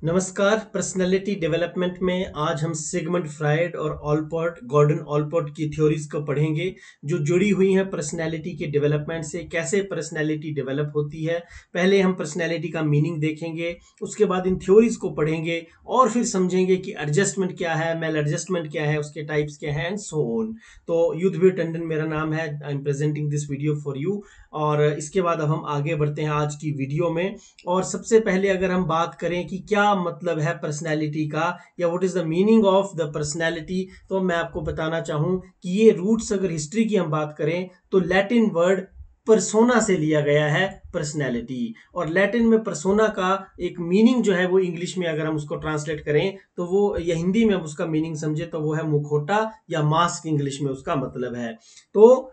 नमस्कार। Personality development में आज हम सिगमंड फ्रायड और ऑलपोर्ट गॉर्डन ऑलपोर्ट की थ्योरीज को पढ़ेंगे जो जुड़ी हुई हैं पर्सनालिटी के डेवलपमेंट से। कैसे पर्सनालिटी डेवलप होती है, पहले हम पर्सनालिटी का मीनिंग देखेंगे, उसके बाद इन थ्योरीज को पढ़ेंगे और फिर समझेंगे कि एडजस्टमेंट क्या है, मेल एडजस्टमेंट क्या है, उसके टाइप्स क्या हैं एंड सो ऑन। तो युद्धवीर टंडन मेरा नाम है। I am presenting this video for you. और इसके बाद अब हम आगे बढ़ते हैं आज की वीडियो में। और सबसे पहले अगर हम बात करें कि क्या मतलब है पर्सनैलिटी का या what is the meaning of the personality, तो मैं आपको बताना चाहूं कि ये रूट्स अगर हिस्ट्री की हम बात करें तो लैटिन वर्ड परसोना से लिया गया है पर्सनैलिटी। और लैटिन में परसोना का एक मीनिंग जो है वो इंग्लिश में अगर हम उसको ट्रांसलेट करें तो वो, या हिंदी में हम उसका मीनिंग समझे तो वो है मुखौटा या मास्क, इंग्लिश में उसका मतलब है। तो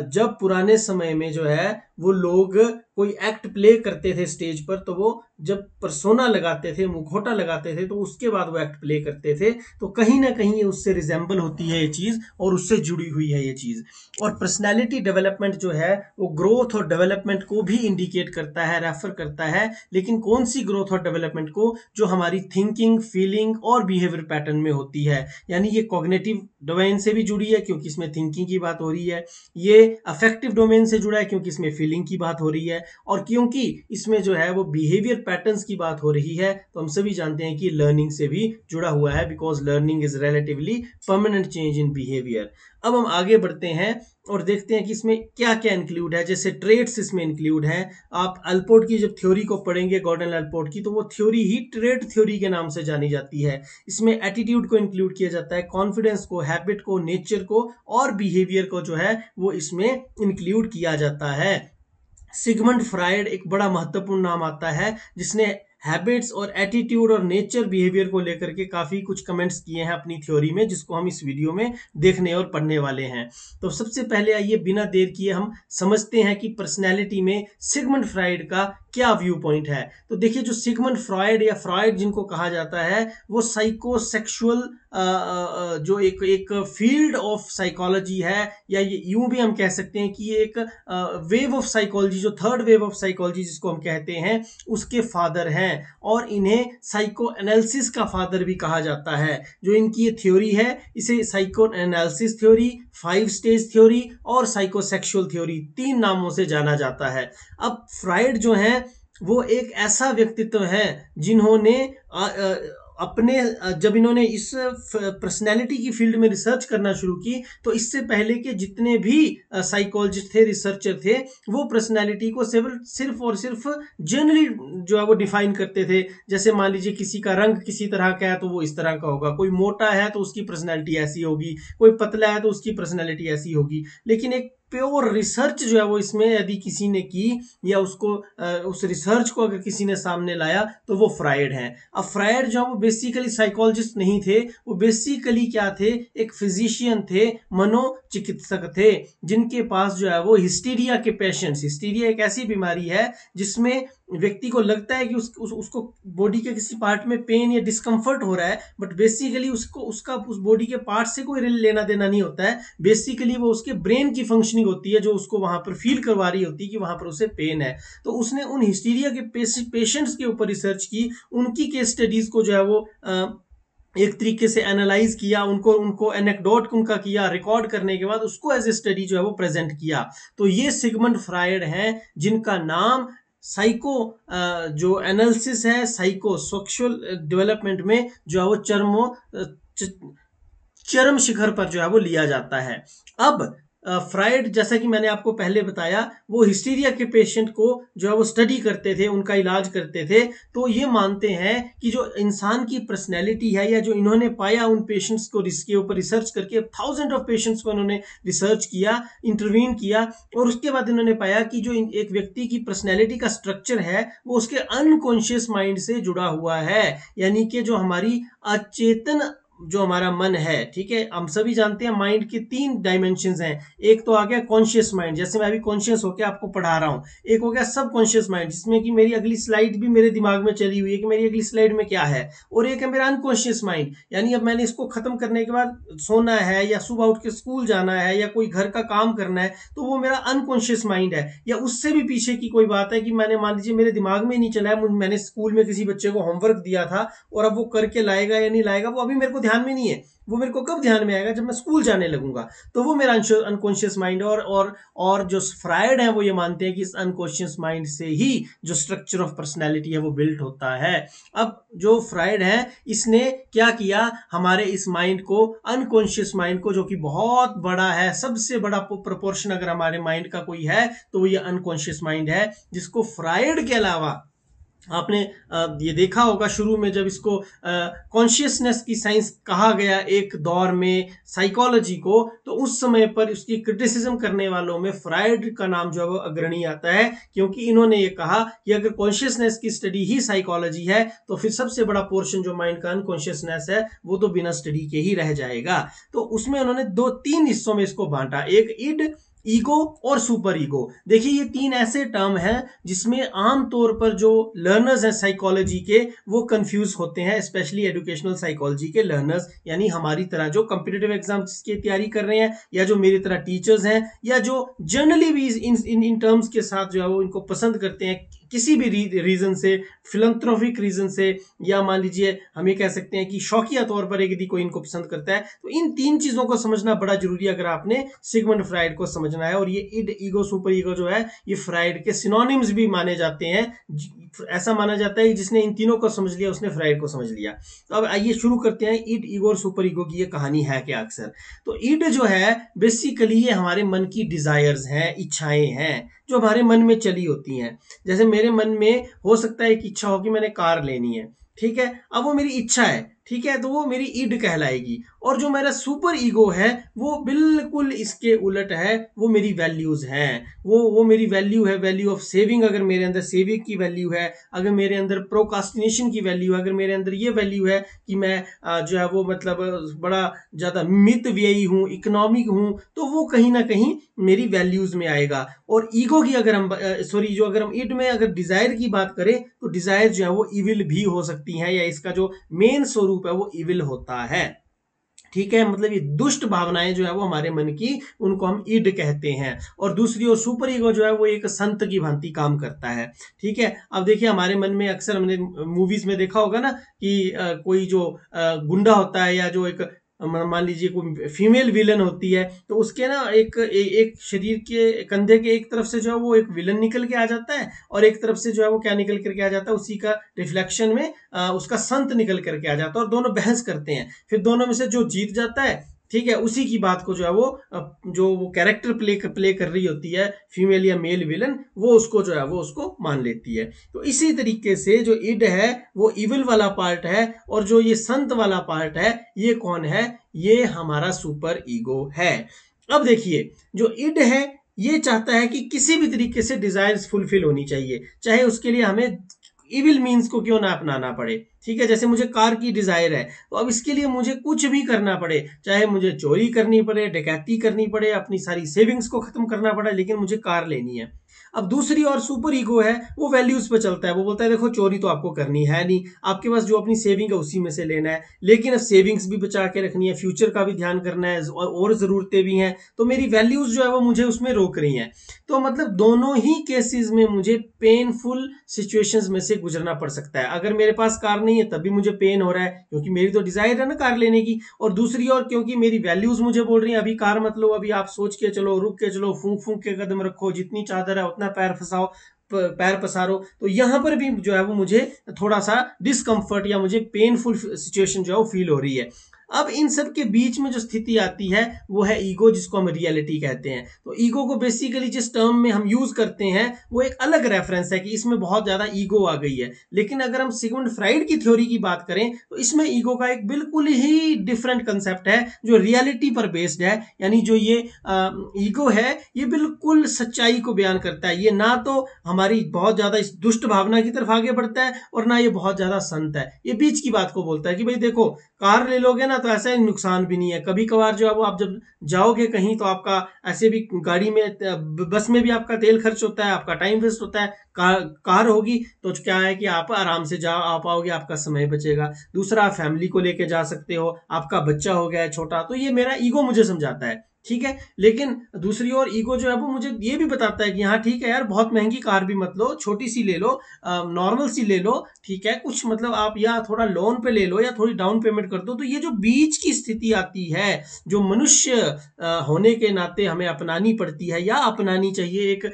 जब पुराने समय में जो है वो लोग कोई एक्ट प्ले करते थे स्टेज पर, तो वो जब परसोना लगाते थे, मुखौटा लगाते थे, तो उसके बाद वो एक्ट प्ले करते थे। तो कहीं ना कहीं उससे रिजेंबल होती है ये चीज और उससे जुड़ी हुई है ये चीज। और पर्सनैलिटी डेवलपमेंट जो है वो ग्रोथ और डेवलपमेंट को भी इंडिकेट करता है, रेफर करता है। लेकिन कौन सी ग्रोथ और डेवलपमेंट को? जो हमारी थिंकिंग, फीलिंग और बिहेवियर पैटर्न में होती है। यानी ये कॉग्निटिव डोमेन से भी जुड़ी है क्योंकि इसमें थिंकिंग की बात हो रही है, ये अफेक्टिव डोमेन से जुड़ा है क्योंकि इसमें फीलिंग की बात हो रही है, और क्योंकि इसमें जो है वो बिहेवियर पैटर्न्स की बात हो रही है, तो हम सभी जानते हैं कि लर्निंग से भी जुड़ा हुआ है, because learning is relatively permanent change in behaviour. अब हम आगे बढ़ते हैं और देखते हैं कि इसमें क्या क्या इंक्लूड है। जैसे ट्रेट्स इसमें इंक्लूड है। आप अल्पोर्ट की जब थ्योरी को पढ़ेंगे, गॉर्डन अल्पोर्ट की, तो वो थ्योरी ही ट्रेट थ्योरी के नाम से जानी जाती है। इसमें एटीट्यूड को इंक्लूड किया जाता है, कॉन्फिडेंस को, हैबिट को, नेचर को और बिहेवियर को जो है वो इसमें इंक्लूड किया जाता है। सिगमंड फ्रायड एक बड़ा महत्वपूर्ण नाम आता है जिसने हैबिट्स और एटीट्यूड और नेचर बिहेवियर को लेकर के काफी कुछ कमेंट्स किए हैं अपनी थ्योरी में, जिसको हम इस वीडियो में देखने और पढ़ने वाले हैं। तो सबसे पहले आइए बिना देर किए हम समझते हैं कि पर्सनैलिटी में सिगमंड फ्रायड का क्या व्यू पॉइंट है। तो देखिए, जो सिगमंड फ्रायड या फ्रायड जिनको कहा जाता है, वो साइकोसेक्सुअल जो एक फील्ड ऑफ साइकोलॉजी है, या ये यूं भी हम कह सकते हैं कि ये एक वेव ऑफ साइकोलॉजी, जो थर्ड वेव ऑफ साइकोलॉजी जिसको हम कहते हैं, उसके फादर हैं। और इन्हें साइको एनालिसिस का फादर भी कहा जाता है। जो इनकी ये थ्योरी है, इसे psycho analysis theory, 5 stage theory और साइकोसेक्सुअल थ्योरी, 3 नामों से जाना जाता है। अब फ्रायड जो है वो एक ऐसा व्यक्तित्व है जिन्होंने अपने जब इन्होंने इस पर्सनैलिटी की फील्ड में रिसर्च करना शुरू की, तो इससे पहले के जितने भी साइकोलॉजिस्ट थे, रिसर्चर थे, वो पर्सनैलिटी को सिर्फ और सिर्फ जनरली जो है वो डिफाइन करते थे। जैसे मान लीजिए किसी का रंग किसी तरह का है तो वो इस तरह का होगा, कोई मोटा है तो उसकी पर्सनैलिटी ऐसी होगी, कोई पतला है तो उसकी पर्सनैलिटी ऐसी होगी। लेकिन एक प्योर रिसर्च जो है वो इसमें यदि किसी ने की, या उसको उस रिसर्च को अगर किसी ने सामने लाया, तो वो फ्रायड है। अब फ्रायड जो है वो बेसिकली साइकोलॉजिस्ट नहीं थे, वो बेसिकली क्या थे? एक फिजिशियन थे, मनोचिकित्सक थे, जिनके पास जो है वो हिस्टीरिया के पेशेंट्स, हिस्टीरिया एक ऐसी बीमारी है जिसमें व्यक्ति को लगता है कि उसको बॉडी के किसी पार्ट में पेन या डिस्कम्फर्ट हो रहा है, बट बेसिकली उस बॉडी के पार्ट से कोई लेना देना नहीं होता है। बेसिकली वो उसके ब्रेन की फंक्शनिंग होती है जो उसको वहां पर फील करवा रही होती है कि वहां पर उसे पेन है। तो उसने उन हिस्टीरिया के पेशेंट्स के ऊपर रिसर्च की, उनकी केस स्टडीज को जो है वो एक तरीके से एनालाइज किया, उनको उनको एनेक्डोट उनका किया, रिकॉर्ड करने के बाद उसको एज ए स्टडी जो है वो प्रेजेंट किया। तो ये सिगमंड फ्रायड हैं, जिनका नाम साइको जो एनालिसिस है, साइको सेक्सुअल डेवलपमेंट में जो है वो चरम शिखर पर जो है वो लिया जाता है। अब फ्रायड, जैसा कि मैंने आपको पहले बताया, वो हिस्टीरिया के पेशेंट को जो है वो स्टडी करते थे, उनका इलाज करते थे। तो ये मानते हैं कि जो इंसान की पर्सनैलिटी है, या जो इन्होंने पाया उन पेशेंट्स को इसके ऊपर रिसर्च करके, 1000 ऑफ पेशेंट्स को इन्होंने रिसर्च किया, इंटरवीन किया, और उसके बाद इन्होंने पाया कि जो एक व्यक्ति की पर्सनैलिटी का स्ट्रक्चर है वो उसके अनकॉन्शियस माइंड से जुड़ा हुआ है। यानी कि जो हमारी अचेतन जो हमारा मन है, ठीक है, हम सभी जानते हैं माइंड के 3 डायमेंशंस हैं। एक तो आ गया कॉन्शियस माइंड, जैसे मैं अभी कॉन्शियस होकर आपको पढ़ा रहा हूँ। एक हो गया सब कॉन्शियस माइंड, जिसमें कि मेरी अगली स्लाइड भी मेरे दिमाग में चली हुई है कि मेरी अगली स्लाइड में क्या है। और एक है मेरा अनकॉन्शियस माइंड, यानी अब मैंने इसको खत्म करने के बाद सोना है या सुबह उठ के स्कूल जाना है या कोई घर का काम करना है, तो वो मेरा अनकॉन्शियस माइंड है। या उससे भी पीछे की कोई बात है कि मैंने, मान लीजिए मेरे दिमाग में नहीं चला है, मैंने स्कूल में किसी बच्चे को होमवर्क दिया था और अब वो करके लाएगा या नहीं लाएगा वो अभी मेरे को ध्यान में नहीं है। वो मेरे को कब ध्यान में आएगा, जब मैं स्कूल जाने लगूंगा। तो वो मेरा अनकॉन्शियस माइंड है। और जो फ्रायड है वो ये मानते हैं कि इस अनकॉन्शियस माइंड से ही जो स्ट्रक्चर ऑफ पर्सनैलिटी है वो बिल्ट होता है। अब जो फ्रायड है इसने क्या किया, हमारे इस माइंड को, अनकॉन्शियस माइंड को, जो कि बहुत बड़ा है, सबसे बड़ा प्रोपोर्शन अगर हमारे माइंड का कोई है तो वो ये अनकॉन्शियस माइंड है, जिसको फ्रायड के अलावा आपने ये देखा होगा शुरू में जब इसको कॉन्शियसनेस की साइंस कहा गया एक दौर में साइकोलॉजी को, तो उस समय पर उसकी क्रिटिसिज्म करने वालों में फ्रायड का नाम जो है वो अग्रणी आता है, क्योंकि इन्होंने ये कहा कि अगर कॉन्शियसनेस की स्टडी ही साइकोलॉजी है तो फिर सबसे बड़ा पोर्शन जो माइंड का अनकॉन्शियसनेस है वो तो बिना स्टडी के ही रह जाएगा। तो उसमें उन्होंने 2-3 हिस्सों में इसको बांटा, एक इड, ईगो और सुपर ईगो। देखिए ये 3 ऐसे टर्म हैं जिसमें आमतौर पर जो लर्नर्स हैं साइकोलॉजी के वो कंफ्यूज होते हैं, स्पेशली एजुकेशनल साइकोलॉजी के लर्नर्स, यानी हमारी तरह जो कॉम्पिटिटिव एग्जाम्स की तैयारी कर रहे हैं या जो मेरी तरह टीचर्स हैं या जो जनरली भी इन टर्म्स के साथ जो है वो इनको पसंद करते हैं किसी भी रीजन से, फिलंथ्रोपिक रीजन से, या मान लीजिए हम ये कह सकते हैं कि शौकिया तौर पर यदि कोई इनको पसंद करता है। तो इन 3 चीजों को समझना बड़ा जरूरी है अगर आपने सिगमंड फ्रायड को समझना है। और ये इड, ईगो, सुपर ईगो जो है ये फ्रायड के सिनोनिम्स भी माने जाते हैं। ऐसा माना जाता है कि जिसने इन तीनों को समझ लिया उसने फ्रायड को समझ लिया। तो अब आइए शुरू करते हैं इड, ईगो और सुपर ईगो की ये कहानी है क्या अक्सर। तो इड जो है बेसिकली ये हमारे मन की डिजायर्स हैं, इच्छाएं हैं जो हमारे मन में चली होती हैं। जैसे मेरे मन में हो सकता है एक इच्छा हो कि मैंने कार लेनी है, ठीक है, अब वो मेरी इच्छा है, ठीक है, तो वो मेरी ईड कहलाएगी। और जो मेरा सुपर ईगो है वो बिल्कुल इसके उलट है, वो मेरी वैल्यूज हैं, वो मेरी वैल्यू है, वैल्यू ऑफ सेविंग। अगर मेरे अंदर सेविंग की वैल्यू है, अगर मेरे अंदर प्रोकास्टिनेशन की वैल्यू है, अगर मेरे अंदर ये वैल्यू है कि मैं जो है वो मतलब बड़ा ज्यादा मित व्ययी हूँ, इकोनॉमिक हूँ, तो वो कहीं ना कहीं मेरी वैल्यूज में आएगा। और ईगो की अगर हम अगर हम ईड में अगर डिजायर की बात करें तो डिजायर जो है वो इविल भी हो सकती है, या इसका जो मेन स्वरूप है वो इविल होता है, ठीक है, मतलब ये दुष्ट भावनाएं जो है वो हमारे मन की, उनको हम ईड कहते हैं। और दूसरी ओर सुपर ईगो जो है वो एक संत की भांति काम करता है, ठीक है। अब देखिए हमारे मन में अक्सर हमने मूवीज में देखा होगा ना कि कोई जो गुंडा होता है या जो एक मान लीजिए कोई फीमेल विलन होती है, तो उसके ना एक शरीर के कंधे के एक तरफ से जो है वो एक विलन निकल के आ जाता है, और एक तरफ से जो है वो क्या निकल करके आ जाता है, उसी का रिफ्लेक्शन में उसका संत निकल करके आ जाता है, और दोनों बहस करते हैं। फिर दोनों में से जो जीत जाता है, ठीक है, उसी की बात को जो है वो जो वो कैरेक्टर प्ले कर रही होती है फीमेल या मेल विलन, वो उसको जो है वो उसको मान लेती है। तो इसी तरीके से जो इड है वो इविल वाला पार्ट है, और जो ये संत वाला पार्ट है ये कौन है, ये हमारा सुपर ईगो है। अब देखिए जो इड है ये चाहता है कि किसी भी तरीके से डिजायर्स फुलफिल होनी चाहिए, चाहे उसके लिए हमें इविल मीन्स को क्यों ना अपनाना पड़े, ठीक है। जैसे मुझे कार की डिजायर है तो अब इसके लिए मुझे कुछ भी करना पड़े, चाहे मुझे चोरी करनी पड़े, डकैती करनी पड़े, अपनी सारी सेविंग्स को खत्म करना पड़े, लेकिन मुझे कार लेनी है। अब दूसरी और सुपर ईगो है वो वैल्यूज पे चलता है, वो बोलता है देखो चोरी तो आपको करनी है नहीं, आपके पास जो अपनी सेविंग है उसी में से लेना है, लेकिन अब सेविंग्स भी बचा के रखनी है, फ्यूचर का भी ध्यान करना है, और जरूरतें भी हैं, तो मेरी वैल्यूज जो है वो मुझे उसमें रोक रही हैं। तो मतलब दोनों ही केसेस में मुझे पेनफुल सिचुएशंस में से गुजरना पड़ सकता है। अगर मेरे पास कार नहीं है तब भी मुझे पेन हो रहा है, क्योंकि मेरी तो डिजायर है ना कार लेने की, और दूसरी ओर क्योंकि मेरी वैल्यूज मुझे बोल रही हैं अभी कार मत लो, अभी आप सोच के चलो, रुक के चलो, फूंक फूंक के कदम रखो, जितनी चादर है उतना पैर फंसाओ, पैर पसारो। तो यहां पर भी जो है वो मुझे थोड़ा सा डिस्कंफर्ट या मुझे पेनफुल सिचुएशन जो है वो फील हो रही है। अब इन सब के बीच में जो स्थिति आती है वो है ईगो, जिसको हम रियलिटी कहते हैं। तो ईगो को बेसिकली जिस टर्म में हम यूज करते हैं वो एक अलग रेफरेंस है कि इसमें बहुत ज्यादा ईगो आ गई है, लेकिन अगर हम सिगमंड फ्राइड की थ्योरी की बात करें तो इसमें ईगो का एक बिल्कुल ही डिफरेंट कंसेप्ट है जो रियलिटी पर बेस्ड है। यानी जो ये ईगो है ये बिल्कुल सच्चाई को बयान करता है, ये ना तो हमारी बहुत ज्यादा इस दुष्ट भावना की तरफ आगे बढ़ता है और ना ये बहुत ज्यादा संत है, ये बीच की बात को बोलता है कि भाई देखो कार ले लोगे ना तो ऐसा नुकसान भी नहीं है। कभी कभार जो है वो आप जब जाओगे कहीं तो आपका ऐसे भी गाड़ी में बस में भी आपका तेल खर्च होता है, आपका टाइम वेस्ट होता है। कार होगी तो क्या है कि आप आराम से जा आ पाओगे, आपका समय बचेगा। दूसरा, आप फैमिली को लेके जा सकते हो, आपका बच्चा हो गया है छोटा, तो ये मेरा ईगो मुझे समझाता है, ठीक है। लेकिन दूसरी ओर ईगो जो है वो मुझे ये भी बताता है कि हाँ ठीक है यार, बहुत महंगी कार भी मत लो, छोटी सी ले लो, नॉर्मल सी ले लो, ठीक है, कुछ मतलब आप या थोड़ा लोन पे ले लो या थोड़ी डाउन पेमेंट कर दो। तो ये जो बीच की स्थिति आती है, जो मनुष्य होने के नाते हमें अपनानी पड़ती है या अपनानी चाहिए एक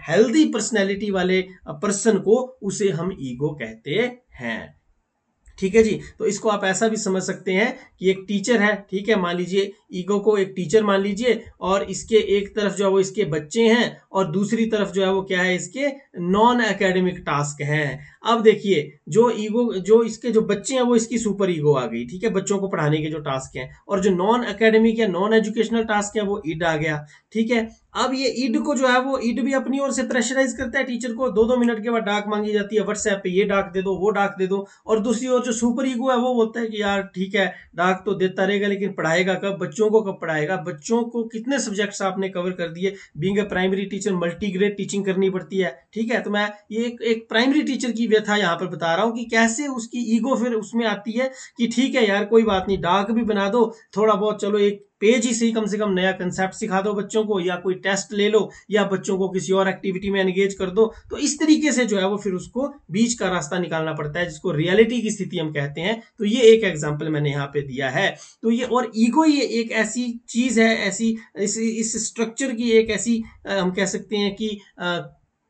हेल्दी पर्सनैलिटी वाले पर्सन को, उसे हम ईगो कहते हैं। ठीक है जी। तो इसको आप ऐसा भी समझ सकते हैं कि एक टीचर है, ठीक है, मान लीजिए ईगो को एक टीचर मान लीजिए, और इसके एक तरफ जो है वो इसके बच्चे हैं और दूसरी तरफ जो है वो क्या है, इसके नॉन एकेडमिक टास्क हैं। अब देखिए, जो ईगो, जो इसके जो बच्चे हैं वो इसकी सुपर ईगो आ गई, ठीक है, बच्चों को पढ़ाने के जो टास्क हैं, और जो नॉन एकेडमिक या नॉन एजुकेशनल टास्क है वो ईड आ गया, ठीक है। अब ये ईड को जो है वो ईड भी अपनी ओर से प्रेशराइज करता है टीचर को, 2-2 मिनट के बाद डाक मांगी जाती है व्हाट्सएप पे, ये डाक दे दो, वो डाक दे दो। और दूसरी ओर जो सुपर ईगो है वो बोलता है कि यार ठीक है, डाक तो देता रहेगा लेकिन पढ़ाएगा कब, बच्चों को कब पढ़ाएगा, बच्चों को कितने सब्जेक्ट्स आपने कवर कर दिए। Being a primary teacher multigrade teaching करनी पड़ती है, ठीक है। तो मैं ये एक प्राइमरी टीचर की व्यथा यहाँ पर बता रहा हूँ कि कैसे उसकी ईगो फिर उसमें आती है कि ठीक है यार कोई बात नहीं, डाक भी बना दो, थोड़ा बहुत चलो एक पेज ही सही कम से कम नया कंसेप्ट सिखा दो बच्चों को, या कोई टेस्ट ले लो, या बच्चों को किसी और एक्टिविटी में एंगेज कर दो। तो इस तरीके से जो है वो फिर उसको बीच का रास्ता निकालना पड़ता है, जिसको रियलिटी की स्थिति हम कहते हैं। तो ये एक एग्जांपल मैंने यहाँ पे दिया है। तो ये और ईगो ये एक ऐसी चीज है, ऐसी इस स्ट्रक्चर की एक ऐसी हम कह सकते हैं कि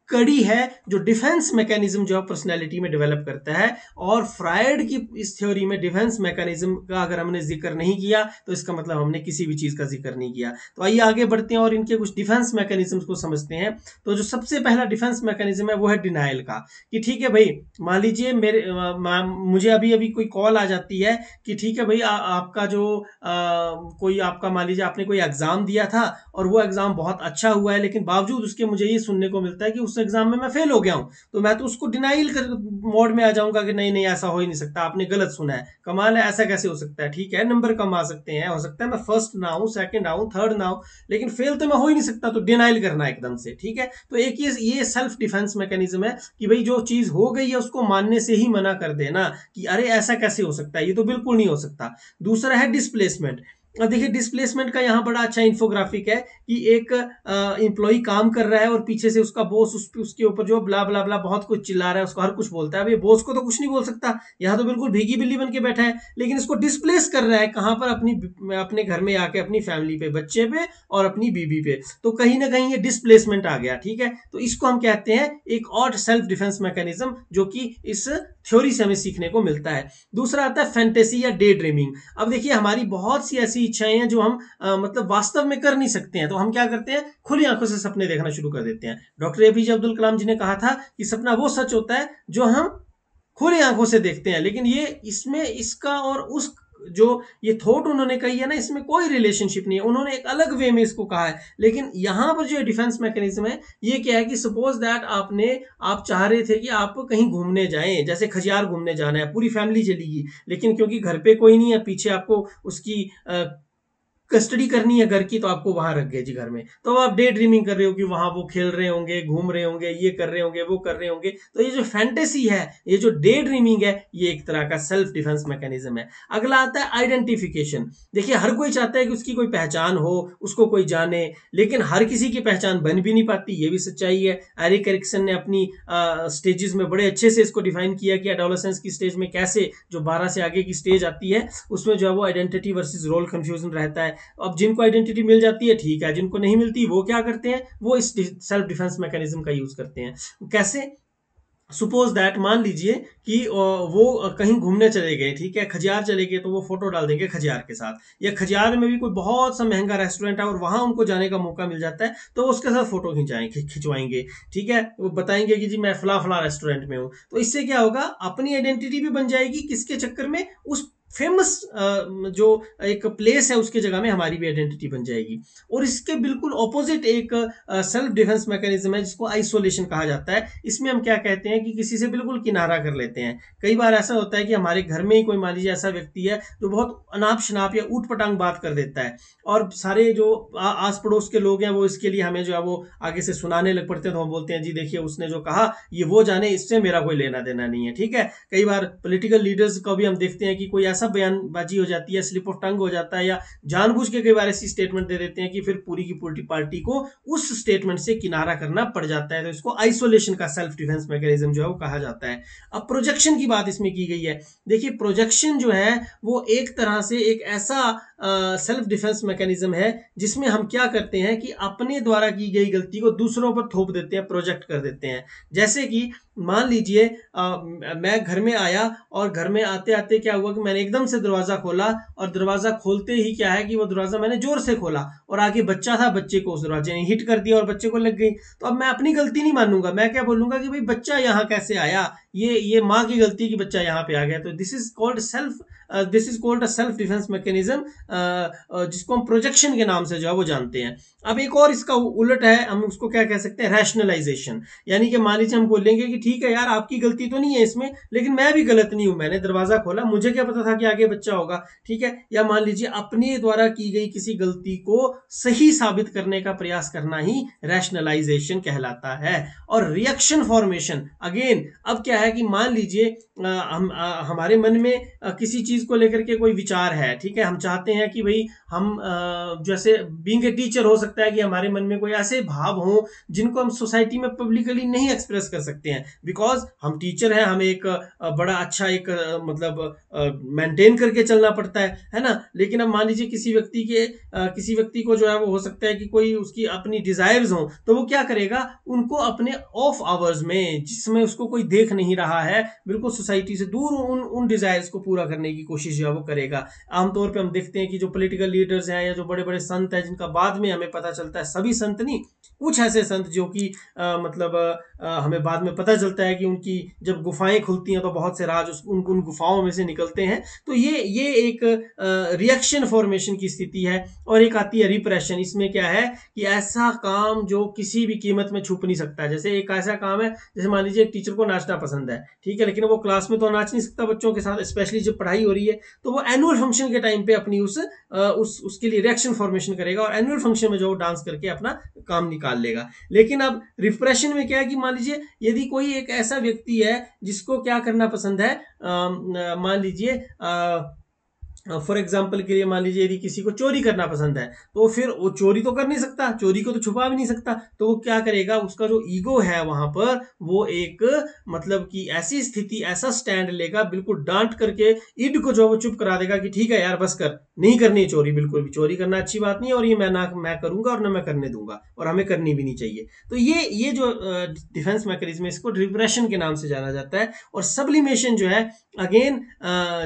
कड़ी है जो डिफेंस मैकेनिज्म जो है पर्सनैलिटी में डेवलप करता है। और फ्रायड की इस थ्योरी में डिफेंस मैकेनिज्म का अगर हमने जिक्र नहीं किया तो इसका मतलब हमने किसी भी चीज का जिक्र नहीं किया। तो आइए आगे बढ़ते हैं और इनके कुछ डिफेंस मैकेनिज्म को समझते हैं। तो जो सबसे पहला डिफेंस मैकेनिज्म है वो है डिनाइल का, कि ठीक है भाई, मान लीजिए मुझे अभी अभी कोई कॉल आ जाती है कि ठीक है भाई, आपका जो कोई आपका मान लीजिए आपने कोई एग्जाम दिया था और वो एग्जाम बहुत अच्छा हुआ है, लेकिन बावजूद उसके मुझे ये सुनने को मिलता है कि उस एग्जाम में मैं फेल हो गया हूं। तो मैं तो उसको डिनाइल कर मोड में आ जाऊंगा कि नहीं नहीं ऐसा हो ही नहीं सकता, आपने गलत सुना है, कमाल है, ऐसा कैसे हो सकता है, ठीक है नंबर कम आ सकते हैं, हो सकता है मैं फर्स्ट ना हूं, सेकंड आऊं, थर्ड ना हूं, लेकिन फेल तो मैं हो ही नहीं सकता। तो डिनाइल करना एकदम से, ठीक है। तो एक ये सेल्फ डिफेंस मैकेनिज्म है कि भाई जो चीज हो गई है उसको मानने से ही मना कर देना कि अरे ऐसा कैसे हो सकता है, ये तो बिल्कुल नहीं हो सकता। दूसरा है डिस्प्लेसमेंट। अब देखिए डिस्प्लेसमेंट का यहाँ बड़ा अच्छा इंफोग्राफिक है कि एक एम्प्लॉय काम कर रहा है और पीछे से उसका बॉस उसके ऊपर जो ब्ला ब्ला ब्ला बहुत कुछ चिल्ला रहा है, उसको हर कुछ बोलता है। अब ये बॉस को तो कुछ नहीं बोल सकता, यहाँ तो बिल्कुल भीगी बिल्ली बन के बैठा है, लेकिन इसको डिस्प्लेस कर रहा है कहाँ पर, अपने घर में आके अपनी फैमिली पे, बच्चे पे और अपनी बीबी पे। तो कहीं ना कहीं ये डिस्प्लेसमेंट आ गया, ठीक है। तो इसको हम कहते हैं एक और सेल्फ डिफेंस मैकेनिज्म, जो कि इस थ्योरी से हमें सीखने को मिलता है। दूसरा आता है फैंटेसी या डे ड्रीमिंग। अब देखिए हमारी बहुत सी ऐसी इच्छाएं हैं जो हम मतलब वास्तव में कर नहीं सकते हैं, तो हम क्या करते हैं, खुली आंखों से सपने देखना शुरू कर देते हैं। डॉक्टर एपीजे अब्दुल कलाम जी ने कहा था कि सपना वो सच होता है जो हम खुली आंखों से देखते हैं। लेकिन ये इसमें इसका और उस जो ये थॉट उन्होंने कही है ना, इसमें कोई रिलेशनशिप नहीं है, उन्होंने एक अलग वे में इसको कहा है। लेकिन यहां पर जो डिफेंस मैकेनिज्म है ये क्या है कि सपोज दैट आप चाह रहे थे कि आप कहीं घूमने जाएं, जैसे खजियार घूमने जाना है, पूरी फैमिली चलेगी, लेकिन क्योंकि घर पे कोई नहीं है, पीछे आपको उसकी कस्टडी करनी है घर की, तो आपको वहां रख गए जी घर में। तो आप डे ड्रीमिंग कर रहे हो कि वहां वो खेल रहे होंगे, घूम रहे होंगे, ये कर रहे होंगे, वो कर रहे होंगे। तो ये जो फैंटेसी है, ये जो डे ड्रीमिंग है, ये एक तरह का सेल्फ डिफेंस मैकेनिज्म है। अगला आता है आइडेंटिफिकेशन। देखिए हर कोई चाहता है कि उसकी कोई पहचान हो, उसको कोई जाने, लेकिन हर किसी की पहचान बन भी नहीं पाती, ये भी सच्चाई है। एरिक एरिक्सन ने अपनी स्टेजेस में बड़े अच्छे से इसको डिफाइन किया कि एडोलेसेंस की स्टेज में कैसे जो 12 से आगे की स्टेज आती है उसमें जो है वो आइडेंटिटी वर्सेस रोल कंफ्यूजन रहता है। अब जिनको आइडेंटिटी मिल जाती है ठीक है, जिनको नहीं मिलती वो क्या करते हैं, वो इस सेल्फ डिफेंस मैकेनिज्म का यूज करते हैं। कैसे, सपोज दैट मान लीजिए कि वो कहीं घूमने चले गए, ठीक है, खजियार चले गए, तो वो फोटो डाल देंगे खजियार के साथ, या खजियार में भी कोई बहुत सा महंगा रेस्टोरेंट है और वहां उनको जाने का मौका मिल जाता है तो उसके साथ फोटो खिंचवाएंगे, ठीक है, वो बताएंगे कि जी मैं फला फला रेस्टोरेंट में हूं। तो इससे क्या होगा, अपनी आइडेंटिटी भी बन जाएगी, किसके चक्कर में, उस फेमस जो एक प्लेस है उसके जगह में हमारी भी आइडेंटिटी बन जाएगी। और इसके बिल्कुल ऑपोजिट एक सेल्फ डिफेंस मैकेनिज्म है जिसको आइसोलेशन कहा जाता है। इसमें हम क्या कहते हैं कि किसी से बिल्कुल किनारा कर लेते हैं। कई बार ऐसा होता है कि हमारे घर में ही कोई मान लीजिए ऐसा व्यक्ति है जो बहुत अनाप शनाप या ऊट पटांग बात कर देता है, और सारे जो आस पड़ोस के लोग हैं वो इसके लिए हमें जो है वो आगे से सुनाने लग पड़ते हैं। तो हम बोलते हैं जी देखिए उसने जो कहा ये वो जाने, इससे मेरा कोई लेना देना नहीं है, ठीक है। कई बार पॉलिटिकल लीडर्स को भी हम देखते हैं कि कोई ऐसा बयानबाजी हो जाती है, स्लिप ऑफ टंग हो जाता है, या जानबूझ के कई बार ऐसी स्टेटमेंट दे देते हैं कि फिर पूरी की पूरी पार्टी को उस स्टेटमेंट से किनारा करना पड़ जाता है। तो इसको आइसोलेशन का सेल्फ डिफेंस मैकेनिज्म जो है वो कहा जाता है। अब प्रोजेक्शन की बात इसमें की गई है। देखिए प्रोजेक्शन जो है वो एक तरह से एक ऐसा सेल्फ डिफेंस मैकेनिज्म है जिसमें हम क्या करते हैं कि अपने द्वारा की गई गलती को दूसरों पर थोप देते हैं, प्रोजेक्ट कर देते हैं। जैसे कि मान लीजिए मैं घर में आया और घर में आते आते क्या हुआ कि मैंने एकदम से दरवाजा खोला, और दरवाजा खोलते ही क्या है कि वो दरवाजा मैंने जोर से खोला और आगे बच्चा था, बच्चे को उस दरवाजे ने हिट कर दिया और बच्चे को लग गई। तो अब मैं अपनी गलती नहीं मानूंगा, मैं क्या बोलूंगा कि भाई बच्चा यहाँ कैसे आया, ये माँ की गलती कि बच्चा यहाँ पे आ गया। तो this is called a self defence mechanism, जिसको हम प्रोजेक्शन के नाम से जो है वो जानते हैं। अब एक और इसका उलट है, हम उसको क्या कह सकते हैं, रैशनलाइजेशन। यानी कि मान लीजिए हम बोलेंगे कि ठीक है यार आपकी गलती तो नहीं है इसमें, लेकिन मैं भी गलत नहीं हूं, मैंने दरवाजा खोला, मुझे क्या पता था कि आगे बच्चा होगा, ठीक है। या मान लीजिए अपने द्वारा की गई किसी गलती को सही साबित करने का प्रयास करना ही रैशनलाइजेशन कहलाता है। और रिएक्शन फॉर्मेशन अगेन, अब क्या है कि मान लीजिए हमारे मन में किसी चीज को लेकर के कोई विचार है, ठीक है, हम चाहते हैं कि भाई हम जैसे बीइंग ए टीचर हो सकता है कि हमारे मन में कोई ऐसे भाव हो जिनको हम सोसाइटी में पब्लिकली नहीं एक्सप्रेस कर सकते हैं, बिकॉज हम टीचर हैं, हमें एक बड़ा अच्छा एक मतलब मेंटेन करके चलना पड़ता है ना। लेकिन अब मान लीजिए किसी व्यक्ति को जो है वो हो सकता है कि कोई उसकी अपनी डिजायर्स हो, तो वो क्या करेगा, उनको अपने ऑफ आवर्स में जिसमें उसको कोई देख नहीं रहा है, बिल्कुल सोसाइटी से दूर उन डिजायर्स को पूरा करने की कोशिश जो है वो करेगा। आमतौर पे हम देखते हैं कि जो पॉलिटिकल लीडर्स हैं या जो बड़े बड़े संत हैं, जिनका बाद में हमें पता चलता है, सभी संत नहीं, कुछ ऐसे संत जो कि मतलब हमें बाद में पता चलता है कि उनकी जब गुफाएं खुलती हैं तो बहुत से राज उन गुफाओं में से निकलते हैं। तो ये एक रिएक्शन फॉर्मेशन की स्थिति है। और एक आती है रिप्रेशन। इसमें क्या है कि ऐसा काम जो किसी भी कीमत में छुप नहीं सकता। जैसे एक ऐसा काम है, जैसे मान लीजिए एक टीचर को नाचना पसंद है, ठीक है, लेकिन वो क्लास में तो नाच नहीं सकता बच्चों के साथ, स्पेशली जब पढ़ाई हो रही है, तो वो एनुअल फंक्शन के टाइम पे अपनी उसके लिए रिएक्शन फॉर्मेशन करेगा और एनुअल फंक्शन में जो डांस करके अपना काम निकाल लेगा। लेकिन अब रिप्रेशन में क्या है कि मान लीजिए यदि कोई एक ऐसा व्यक्ति है जिसको क्या करना पसंद है, मान लीजिए फॉर एग्जाम्पल के लिए मान लीजिए यदि किसी को चोरी करना पसंद है, तो फिर वो चोरी तो कर नहीं सकता, चोरी को तो छुपा भी नहीं सकता, तो वो क्या करेगा, उसका जो ईगो है वहां पर वो एक मतलब कि ऐसी स्थिति, ऐसा स्टैंड लेगा, बिल्कुल डांट करके ईड को जो वो चुप करा देगा कि ठीक है यार बस कर, नहीं करनी चोरी, बिल्कुल भी चोरी करना अच्छी बात नहीं है, और ये मैं करूंगा और ना मैं करने दूंगा, और हमें करनी भी नहीं चाहिए। तो ये जो डिफेंस मैकेनिज्म है इसको रिप्रेशन के नाम से जाना जाता है। और सब्लिमेशन जो है, अगेन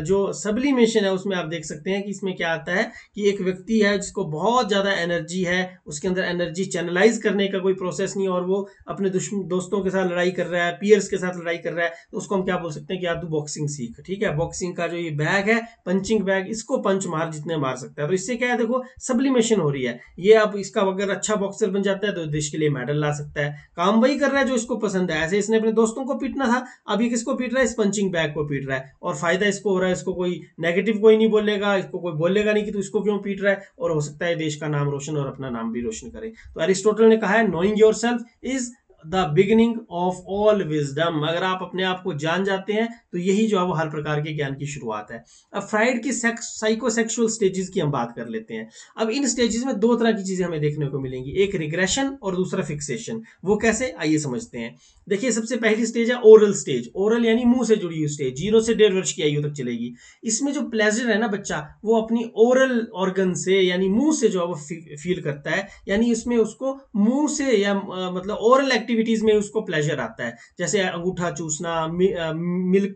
जो सब्लिमेशन है उसमें आप देख सकते हैं कि इसमें क्या आता है कि एक व्यक्ति है जिसको बहुत ज्यादा एनर्जी है, उसके अंदर एनर्जी चैनलाइज करने का कोई प्रोसेस नहीं, और वो अपने दोस्तों के साथ लड़ाई कर रहा है, पियर्स के साथ लड़ाई कर रहा है, तो उसको हम क्या बोल सकते हैं कि यार तू बॉक्सिंग सीख, ठीक है, बॉक्सिंग का जो ये बैग है, पंचिंग बैग, इसको पंच मार जितने मार सकता है। तो इससे क्या है, देखो सब्लिमेशन हो रही है। ये अब इसका अगर अच्छा बॉक्सर बन जाता है तो देश के लिए मेडल ला सकता है, काम वही कर रहा है जो इसको पसंद है। ऐसे इसने अपने दोस्तों को पीटना था, अब ये किसको पीट रहा है, इस पंचिंग बैग को पीट रहा है, और फायदा इसको हो रहा है, इसको कोई नेगेटिव कोई नहीं बोलेगा, इसको कोई बोलेगा नहीं कि तू इसको क्यों पीट रहा है, और हो सकता है देश का नाम रोशन और अपना नाम भी रोशन करे। तो एरिस्टोटल ने कहा है knowing yourself is the beginning of all wisdom. अगर आप अपने आप को जान जाते हैं तो यही जो है वो हर प्रकार के ज्ञान की शुरुआत है। अब फ्राइड की साइकोसेक्सुअल स्टेजेस की हम बात कर लेते हैं। अब इन स्टेजेस में दो तरह की चीजें हमें देखने को मिलेंगी, एक रिग्रेशन और दूसरा फिक्सेशन। वो कैसे, आइए समझते हैं। देखिए सबसे पहली स्टेज है ओरल स्टेज। ओरल यानी मुंह से जुड़ी हुई स्टेज, 0 से 1.5 वर्ष की आयु तक चलेगी। इसमें जो प्लेजर है ना बच्चा, वो अपनी ओरल ऑर्गन से यानी मुंह से जो है वो फील करता है, यानी इसमें उसको मुंह से या मतलब ओरल एक्टिविटीज में उसको प्लेजर आता है, जैसे अंगूठा चूसना, मिल्क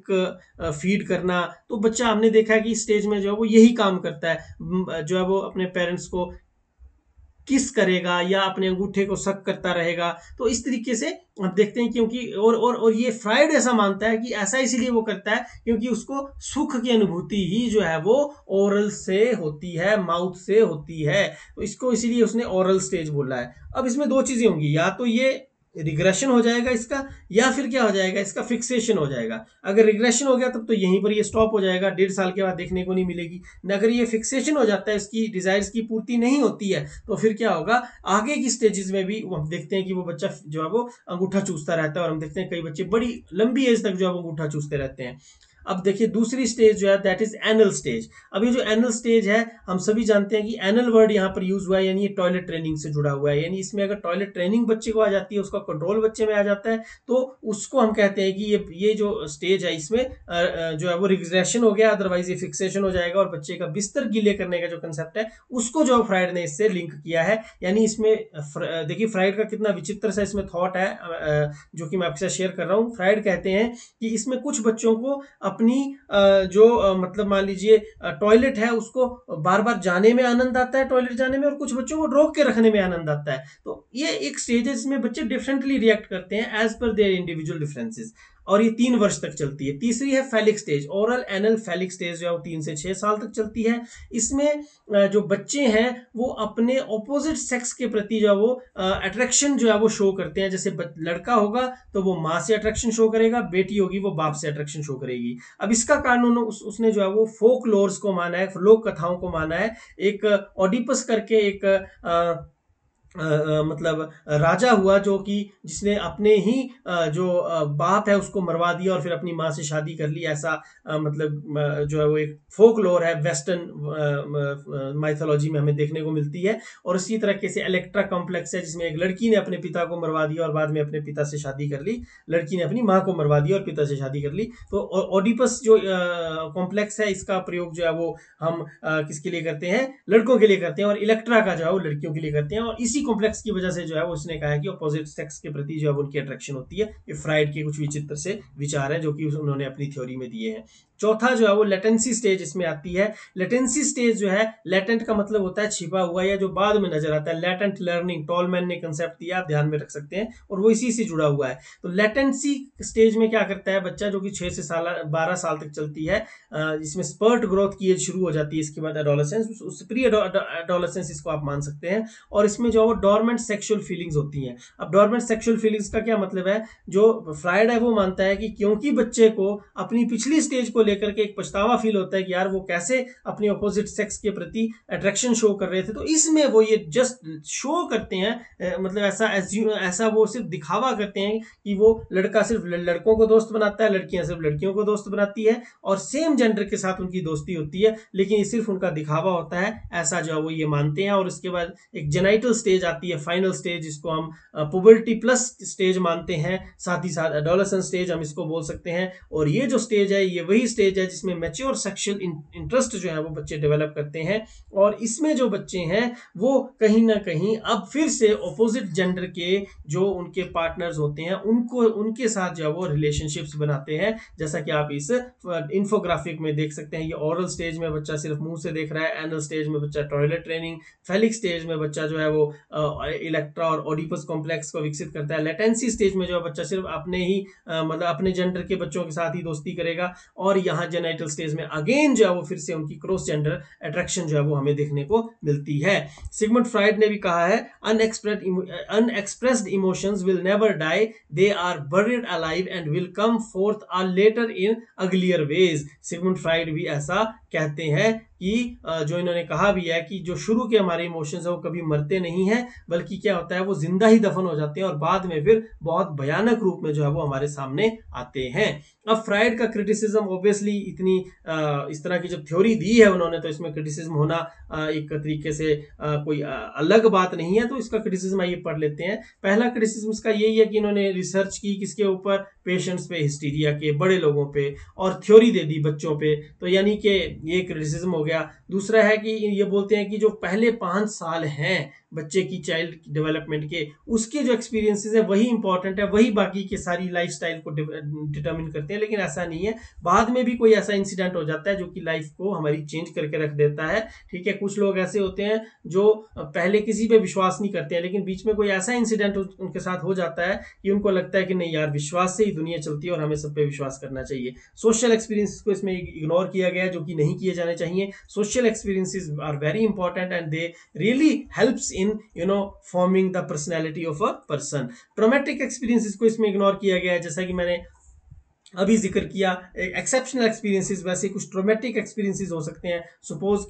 फीड करना। तो बच्चा हमने देखा है कि स्टेज में जो है वो यही काम करता है, जो है वो अपने पेरेंट्स को किस करेगा या अपने अंगूठे को सक करता रहेगा। तो इस तरीके से आप देखते हैं, क्योंकि और ये फ्राइड ऐसा मानता है कि ऐसा इसलिए वो करता है क्योंकि उसको सुख की अनुभूति ही जो है वो ओरल से होती है, माउथ से होती है। तो इसको इसीलिए उसने ओरल स्टेज बोला है। अब इसमें दो चीजें होंगी, या तो ये रिग्रेशन हो जाएगा इसका, या फिर क्या हो जाएगा, इसका फिक्सेशन हो जाएगा। अगर रिग्रेशन हो गया तब तो यहीं पर ये स्टॉप हो जाएगा, 1.5 साल के बाद देखने को नहीं मिलेगी। अगर ये फिक्सेशन हो जाता है, इसकी डिजायर्स की पूर्ति नहीं होती है, तो फिर क्या होगा, आगे की स्टेजेस में भी हम देखते हैं कि वो बच्चा जो है वो अंगूठा चूसता रहता है, और हम देखते हैं कई बच्चे बड़ी लंबी एज तक जो है वो अंगूठा चूसते रहते हैं। अब देखिए दूसरी स्टेज जो है दैट इज एनल स्टेज। अब ये जो एनल स्टेज है, हम सभी जानते हैं कि एनल वर्ड यहाँ पर यूज हुआ है, यानी ये टॉयलेट ट्रेनिंग से जुड़ा हुआ है। यानी इसमें अगर टॉयलेट ट्रेनिंग बच्चे को आ जाती है, उसका कंट्रोल बच्चे में आ जाता है, तो उसको हम कहते हैं कि ये जो स्टेज है इसमें जो है वो रिग्रेशन हो गया, अदरवाइज ये फिक्सेशन हो जाएगा। और बच्चे का बिस्तर गीले करने का जो कंसेप्ट है उसको जो फ्राइड ने इससे लिंक किया है। यानी इसमें देखिए फ्राइड का कितना विचित्र सा इसमें थॉट है, जो कि मैं आपके साथ शेयर कर रहा हूँ। फ्राइड कहते हैं कि इसमें कुछ बच्चों को अपनी जो मतलब मान लीजिए टॉयलेट है उसको बार बार जाने में आनंद आता है, टॉयलेट जाने में, और कुछ बच्चों को रोक के रखने में आनंद आता है। तो ये एक स्टेज है जिसमें बच्चे डिफरेंटली रिएक्ट करते हैं as per their individual differences, और ये 3 वर्ष तक चलती है। तीसरी है phallic stage, oral anal phallic stage जो है वो 3 से 6 साल तक चलती है। इसमें जो बच्चे हैं वो अपने ऑपोजिट सेक्स के प्रति जो है वो अट्रैक्शन जो है वो शो करते हैं। जैसे लड़का होगा तो वो माँ से अट्रैक्शन शो करेगा, बेटी होगी वो बाप से अट्रैक्शन शो करेगी। अब इसका कारण उसने जो है वो फोक लोर्स को माना है, लोक कथाओं को माना है। एक ऑडिपस करके एक मतलब राजा हुआ जो कि जिसने अपने ही जो बाप है उसको मरवा दिया और फिर अपनी माँ से शादी कर ली। ऐसा मतलब जो है वो एक फोक लोर है, वेस्टर्न माइथोलॉजी में हमें देखने को मिलती है। और इसी तरीके से इलेक्ट्रा कॉम्प्लेक्स है, जिसमें एक लड़की ने अपने पिता को मरवा दिया और बाद में अपने पिता से शादी कर ली। लड़की ने अपनी माँ को मरवा दिया और पिता से शादी कर ली। तो ओडिपस जो कॉम्प्लेक्स है, इसका प्रयोग जो है वो हम किसके लिए करते हैं, लड़कों के लिए करते हैं, और इलेक्ट्रा का जो है वो लड़कियों के लिए करते हैं। और इसी कॉम्प्लेक्स की वजह से जो है वो उसने कहा है कि अपोजिट सेक्स के प्रति जो है उनकी अट्रैक्शन होती है। ये फ्राइड के कुछ विचित्र से विचार है जो कि उन्होंने अपनी थ्योरी में दिए हैं। चौथा जो है वो लेटेंसी स्टेज इसमें आती है। लेटेंसी स्टेज जो है, लेटेंट का मतलब होता है छिपा हुआ या जो बाद में नजर आता है। लेटेंट लर्निंग टॉलमैन ने कंसेप्ट दिया, आप ध्यान में रख सकते हैं, और वो इसी से जुड़ा हुआ है। तो लेटेंसी स्टेज में क्या करता है बच्चा, जो कि 6 से 12 साल तक चलती है, जिसमें स्पर्ट ग्रोथ की एज शुरू हो जाती है। इसके बाद एडोलेसेंस, उस प्री एडोलेसेंस इसको आप मान सकते हैं। और इसमें जो वो डोरमेंट सेक्सुअल फीलिंग्स होती हैं। अब डोरमेंट सेक्सुअल फीलिंग्स का क्या मतलब है, जो फ्राइड है वो मानता है कि क्योंकि बच्चे को अपनी पिछली स्टेज को लेकर के एक पछतावा फील होता है कि यार वो कैसे अपने ऑपोजिट सेक्स के प्रति अट्रैक्शन शो कर रहे थे, तो इसमें वो ये जस्ट शो करते हैं, मतलब ऐसा वो सिर्फ दिखावा करते हैं कि वो लड़का सिर्फ लड़कों को दोस्त बनाता है, लड़कियां सिर्फ लड़कियों को दोस्त बनाती है, और सेम जेंडर के साथ उनकी दोस्ती होती है, लेकिन ये सिर्फ उनका दिखावा होता है, ऐसा जो है वो ये मानते हैं। और उसके बाद एक जेनाइटल स्टेज आती है, फाइनल स्टेज, जिसको हम पुबर्टी प्लस स्टेज मानते हैं, साथ ही साथ एडोलेसेंस स्टेज हम इसको बोल सकते हैं। और ये जो स्टेज है ये वही स्टेज है जिसमें मैच्योर सेक्सुअल इंटरेस्ट जो है वो बच्चे डेवलप करते हैं। और इसमें जो बच्चे हैं वो कहीं ना कहीं अब फिर से ऑपोजिट जेंडर के जो उनके पार्टनर्स होते हैं उनको उनके साथ जो है वो रिलेशनशिप्स बनाते हैं, जैसा कि आप इस इंफोग्राफिक में देख सकते हैं। ये ओरल स्टेज में बच्चा सिर्फ मुंह से देख रहा है, एनल स्टेज में बच्चा टॉयलेट ट्रेनिंग, फेलिक स्टेज में बच्चा जो है वो इलेक्ट्रा और ओडिपस कॉम्प्लेक्स को विकसित करता है, लेटेंसी स्टेज में जो है बच्चा सिर्फ अपने ही मतलब अपने जेंडर के बच्चों के साथ ही दोस्ती करेगा, और यहाँ जेनाइटल स्टेज में अगेन जो है वो फिर से उनकी क्रॉस जेंडर अट्रैक्शन जो है वो हमें देखने को मिलती है। सिगमंड फ्राइड ने भी कहा है, unexpressed emotions will never die, they are बuried alive and will come forth a later in uglier ways। Sigmund Freud भी ऐसा कहते हैं कि जो इन्होंने कहा भी है कि जो शुरू के हमारे इमोशंस है वो कभी मरते नहीं हैं, बल्कि क्या होता है वो जिंदा ही दफन हो जाते हैं और बाद में फिर बहुत भयानक रूप में जो है वो हमारे सामने आते हैं। अब फ्राइड का क्रिटिसिज्म ऑब्वियसली इतनी इस तरह की जब थ्योरी दी है उन्होंने, तो इसमें क्रिटिसिज्म होना एक तरीके से कोई अलग बात नहीं है। तो इसका क्रिटिसिज्म आइए पढ़ लेते हैं। पहला क्रिटिसिज्म इसका यही है कि इन्होंने रिसर्च की किसके ऊपर, पेशेंट्स पे, हिस्टीरिया के, बड़े लोगों पे, और थ्योरी दे दी बच्चों पे, तो यानी कि ये क्रिटिसिज्म हो गया। दूसरा है कि ये बोलते हैं कि जो पहले 5 साल हैं बच्चे की चाइल्ड डेवलपमेंट के, उसके जो एक्सपीरियंसेस है वही इंपॉर्टेंट है, वही बाकी की सारी लाइफस्टाइल को डिटरमिन करते हैं, लेकिन ऐसा नहीं है। बाद में में भी कोई ऐसा इंसिडेंट हो जाता है जो कि लाइफ को हमारी चेंज करके रख देता है। ठीक है, कुछ लोग ऐसे होते हैं जो पहले किसी पे विश्वास नहीं करते हैं, लेकिन बीच में कोई ऐसा इंसिडेंट उनके साथ हो जाता है कि उनको लगता है कि नहीं यार, विश्वास से ही दुनिया चलती है और हमें सब पे विश्वास करना चाहिए। सोशल एक्सपीरियंस को इसमें इग्नोर किया गया है, जो कि नहीं किए जाने चाहिए। Social experiences are very important and they really helps in forming the personality of a person. Traumatic experiences को इसमें इग्नोर किया गया है, जैसा कि मैंने अभी जिक्र किया। एक्सेप्शनल एक्सपीरियंसेस, वैसे कुछ ट्रोमेटिक एक्सपीरियंसेस हो सकते हैं। सपोज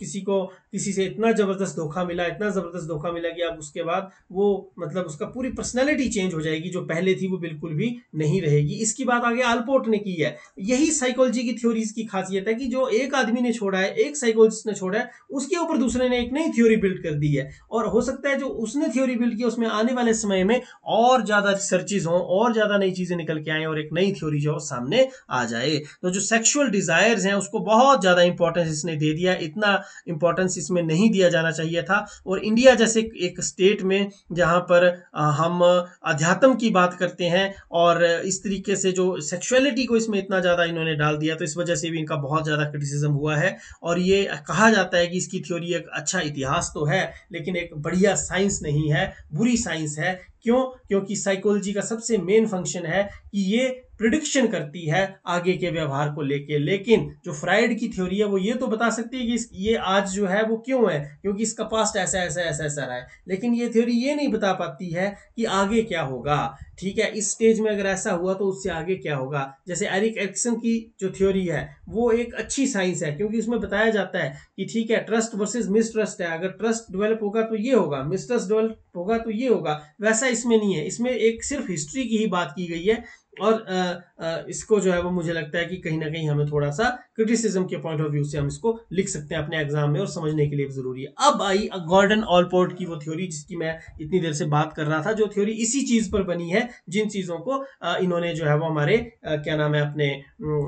किसी से इतना जबरदस्त धोखा मिला, इतना जबरदस्त धोखा मिला कि अब उसके बाद वो मतलब उसका पूरी पर्सनैलिटी चेंज हो जाएगी, जो पहले थी वो बिल्कुल भी नहीं रहेगी। इसकी बात आगे आलपोर्ट ने की है। यही साइकोलॉजी की थ्योरीज की खासियत है कि जो एक आदमी ने छोड़ा है, एक साइकोलॉजिस्ट ने छोड़ा है, उसके ऊपर दूसरे ने एक नई थ्योरी बिल्ड कर दी है। और हो सकता है जो उसने थ्योरी बिल्ड की उसमें आने वाले समय में और ज्यादा रिसर्चेज हों, और ज्यादा नई चीजें निकल के आए और एक नई थ्योरी जो सामने आ जाए। तो जो सेक्सुअल डिजायर्स हैं उसको बहुत ज्यादा इंपॉर्टेंस इसने दे दिया। इतना इंपॉर्टेंस इसमें नहीं दिया जाना चाहिए था। और इंडिया जैसे एक स्टेट में जहां पर हम अध्यात्म की बात करते हैं और इस तरीके से जो सेक्सुअलिटी को इसमें इतना ज्यादा इन्होंने डाल दिया, तो इस वजह से भी इनका बहुत ज्यादा क्रिटिसिज्म हुआ है। और ये कहा जाता है कि इसकी थ्योरी एक अच्छा इतिहास तो है, लेकिन एक बढ़िया साइंस नहीं है, बुरी साइंस है। क्यों? क्योंकि साइकोलॉजी का सबसे मेन फंक्शन है कि ये प्रिडिक्शन करती है आगे के व्यवहार को लेके। लेकिन जो फ्राइड की थ्योरी है वो ये तो बता सकती है कि ये आज जो है वो क्यों है, क्योंकि इसका पास्ट ऐसा ऐसा ऐसा ऐसा रहा है। लेकिन ये थ्योरी ये नहीं बता पाती है कि आगे क्या होगा। ठीक है, इस स्टेज में अगर ऐसा हुआ तो उससे आगे क्या होगा। जैसे एरिक एरिक्सन की जो थ्योरी है वो एक अच्छी साइंस है, क्योंकि उसमें बताया जाता है कि ठीक है, ट्रस्ट वर्सेस मिसट्रस्ट है। अगर ट्रस्ट डेवलप होगा तो ये होगा, मिसट्रस्ट डेवलप होगा तो ये होगा। वैसा इसमें नहीं है, इसमें एक सिर्फ हिस्ट्री की ही बात की गई है। और इसको जो है वो मुझे लगता है कि कहीं ना कहीं हमें थोड़ा सा क्रिटिसिज्म के पॉइंट ऑफ व्यू से हम इसको लिख सकते हैं अपने एग्जाम में, और समझने के लिए भी जरूरी है। अब आई गॉर्डन ऑलपोर्ट की वो थ्योरी जिसकी मैं इतनी देर से बात कर रहा था, जो थ्योरी इसी चीज पर बनी है जिन चीजों को इन्होंने जो है वो हमारे क्या नाम है अपने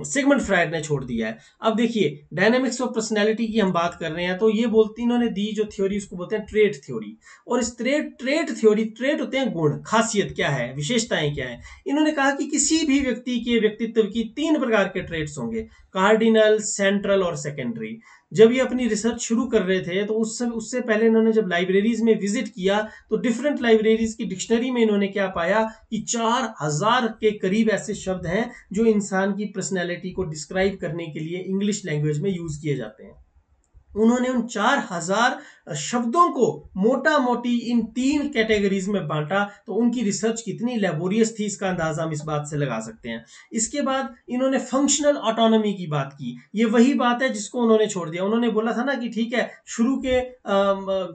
सिगमंड फ्रायड ने छोड़ दिया है। अब देखिए, डायनामिक्स ऑफ पर्सनैलिटी की हम बात कर रहे हैं, तो ये इन्होंने दी जो थ्योरी उसको बोलते हैं ट्रेट थ्योरी। और इस ट्रेट थ्योरी, ट्रेट होते हैं गुण, खासियत क्या है, विशेषताएं क्या है। इन्होंने कहा कि किसी भी व्यक्ति के व्यक्तित्व की 3 प्रकार के ट्रेट्स होंगे, कार्डिनल, सेंट्रल और सेकेंडरी। जब ये अपनी रिसर्च शुरू कर रहे थे तो उससे पहले इन्होंने जब लाइब्रेरीज में विजिट किया तो डिफरेंट लाइब्रेरीज की डिक्शनरी में इन्होंने क्या पाया कि 4000 के करीब ऐसे शब्द हैं जो इंसान की पर्सनैलिटी को डिस्क्राइब करने के लिए इंग्लिश लैंग्वेज में यूज किए जाते हैं। उन्होंने उन 4000 शब्दों को मोटा मोटी इन 3 कैटेगरीज में बांटा। तो उनकी रिसर्च कितनी लेबोरियस थी इसका अंदाजा हम इस बात से लगा सकते हैं। इसके बाद इन्होंने फंक्शनल ऑटोनॉमी की बात की। ये वही बात है जिसको उन्होंने छोड़ दिया। उन्होंने बोला था ना कि ठीक है, शुरू के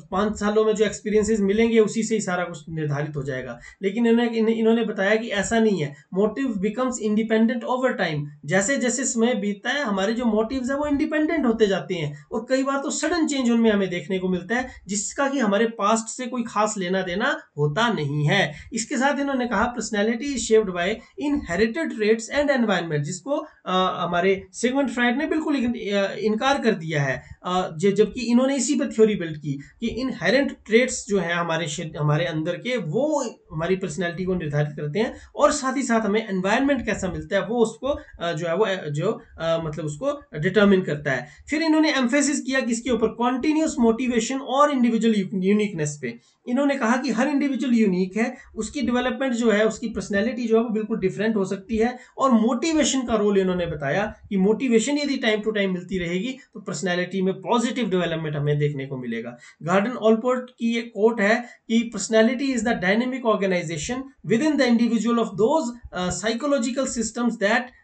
5 सालों में जो एक्सपीरियंसेस मिलेंगे उसी से ही सारा कुछ निर्धारित हो जाएगा। लेकिन इन्होंने बताया कि ऐसा नहीं है। Motive becomes independent over time. जैसे जैसे समय बीतता है हमारे जो मोटिव्स है वो इंडिपेंडेंट होते जाते हैं, और कई बार तो सडन चेंज उनमें हमें देखने को मिलता है जिसका कि हमारे पास्ट से कोई खास लेना देना होता नहीं है। इसके साथ इन्होंने कहा personality is shaped by inherited traits and environment, जिसको हमारे सिगमंड फ्रायड ने बिल्कुल इनकार कर दिया है। जबकि इन्होंने इसी पर थ्योरी बिल्ड की कि इनहेरेंट ट्रेट्स जो है हमारे अंदर के, वो हमारी पर्सनैलिटी को निर्धारित करते हैं, और साथ ही साथ हमें एनवायरनमेंट कैसा मिलता है वो उसको जो है वो मतलब उसको डिटरमिन करता है। फिर इन्होंने एम्फेसिस किया किसके ऊपर, कॉन्टिन्यूस मोटिवेशन और इंडिविजुअल यूनिकनेस पे। इन्होंने कहा कि हर इंडिविजुअल यूनिक है, उसकी डेवलपमेंट जो है, उसकी पर्सनैलिटी जो है वो बिल्कुल डिफरेंट हो सकती है। और मोटिवेशन का रोल इन्होंने बताया कि मोटिवेशन यदि टाइम टू टाइम मिलती रहेगी तो पर्सनैलिटी में पॉजिटिव डेवलपमेंट हमें देखने को मिलेगा। गॉर्डन ऑलपोर्ट की एक कोट है कि personality is the dynamic organisation within the individual of those psychological systems that